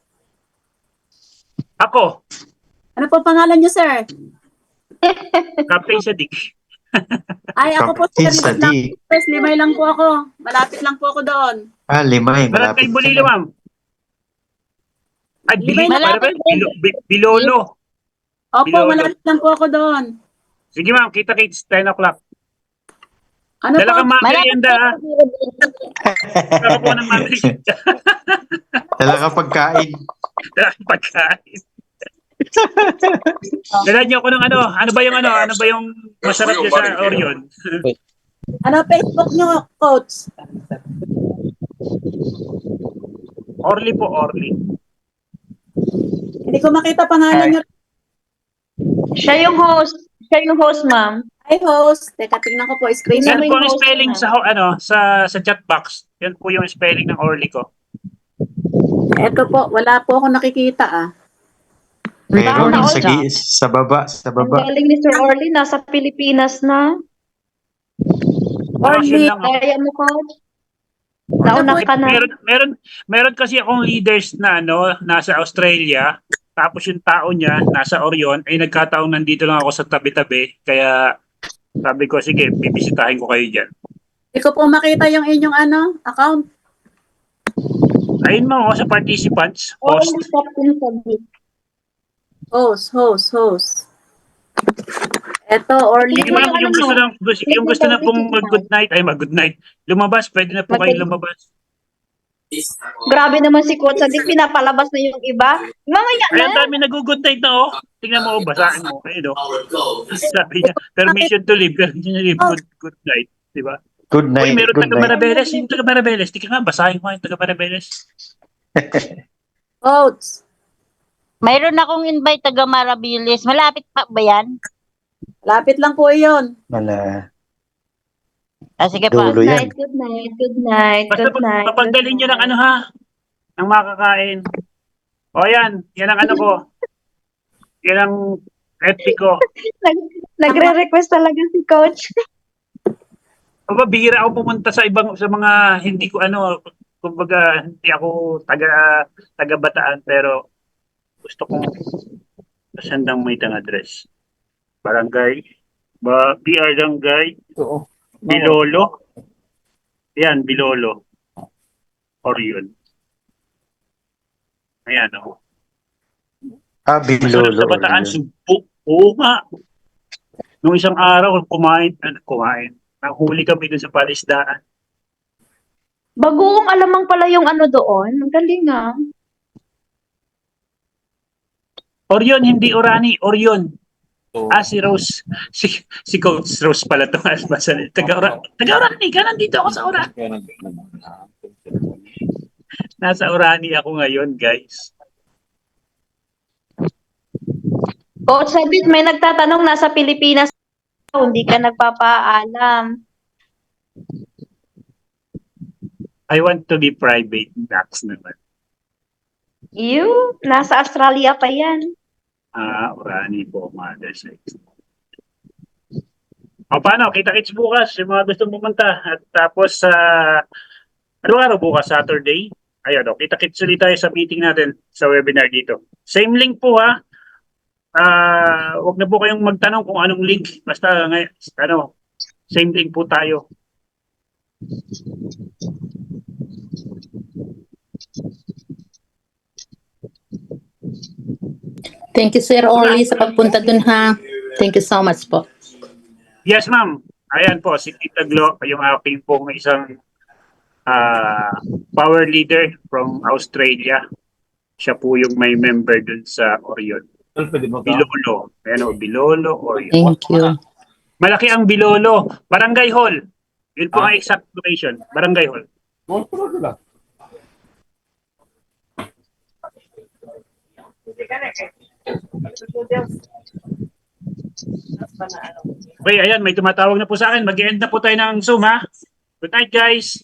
Ako. Ano po pangalan niyo, sir? Captain Sadik. Ay, ako po, sir. Captain Sadik. Limay lang po ako. Malapit lang po ako doon. Limay, Barangay malapit. Bulilo, ma'am. Ay, Malapit Bilolo. Opo, Bilolo. malapit lang po ako doon. Sige, ma'am. Kita-kits, 10 o'clock. Ano Dala po? ka merienda, ha? Dala ka po ng merienda. Dala ka pagkain. pagkain. Dalan niyo ako ng ano ba yung masarap niya sa Orion? Ano Facebook nyo, Coach? Orly po, Orly. Hindi ko makita pangalan nyo. Siya yung host, ma'am. Ay, host. Teka, tingnan ko po. Screen Yan po yung ang host spelling na. sa chat box. Yan po yung spelling ng Orly ko. Eto po, wala po ako nakikita Meron Tama, sa baba, sa Ang baba. galing ni Sir Orly, nasa Pilipinas na. Orly. Lang ako. Kaya mo, Coach. Nauna ka na. Meron kasi akong leaders na nasa Australia, tapos yung tao niya nasa Orion, ay nagkataong nandito lang ako sa tabi-tabi, kaya sabi ko, sige, bibisitahin ko kayo dyan. Hindi ko po makita yung inyong account. Ayun mo, sa participants, host. Host. Eto, Orly. Sige ma'am, yung gusto na pong mag-good night. Lumabas, pwede na po kayo lumabas. Grabe naman si Coach. Hindi pinapalabas na yung iba. Mamaya Ay, na. ang dami nag-good night na Tingnan mo, basahin mo. Ayun Sabi niya, permission to leave. Good night. Diba? Good Uy, night. meron Good taga night. Marabeles. Yung taga Marabeles. Tika nga, basahin mo yung taga Marabeles. Coach. Mayroon akong invite taga Marabilis. Malapit pa ba yan? Lapit lang po iyon. Wala. Sige pa. Dulo yan. Good night. Basta papagaling nyo ng ng makakain. O yan ang ko. Yan ang epic ko. Nagre-request talaga si Coach. Bihira ako pumunta sa mga hindi ko kumbaga hindi ako taga Bataan, pero gusto kong sandang may address. Barangay Barangay Bilolo. Yan, Bilolo. Orion. Ayan Bilolo. Sa Bataan, Sugpo. Oo nga. Nung isang araw, kumain. Nahuli kami dun sa palisdaan. Bagoong alamang pala yung doon. Ang galing Orion, hindi Orani. Orion. Si Rose. Si Coach Rose pala ito. Taga-Orani ka. Nandito ako sa Orani. Nasa Orani ako ngayon, guys. Coach Sabit, may nagtatanong nasa Pilipinas. Hindi ka nagpapaalam. I want to be private. Dax naman. Nasa Australia pa yan. Orani po, mother sex. Paano? Kita-kits bukas yung mga gustong pumunta. At tapos araw-araw bukas, Saturday. Ayun, kita-kits ulit tayo sa meeting natin sa webinar dito. Same link po Huwag na po kayong magtanong kung anong link. Basta same link po tayo. Thank you, Sir Orly, sa pagpunta dun ha. Thank you so much po. Yes, ma'am. Ayan po, si Tita Glo, yung aking pong isang power leader from Australia. Siya po yung may member dun sa Orion. Bilolo. Ayan Bilolo, Orion. Thank you. Malaki ang Bilolo. Barangay Hall. Yun po ang exact location. Barangay Hall. Okay, ayan, may tumatawag na po sa akin. Mag-end na po tayo ng Zoom, ha? Good night, guys.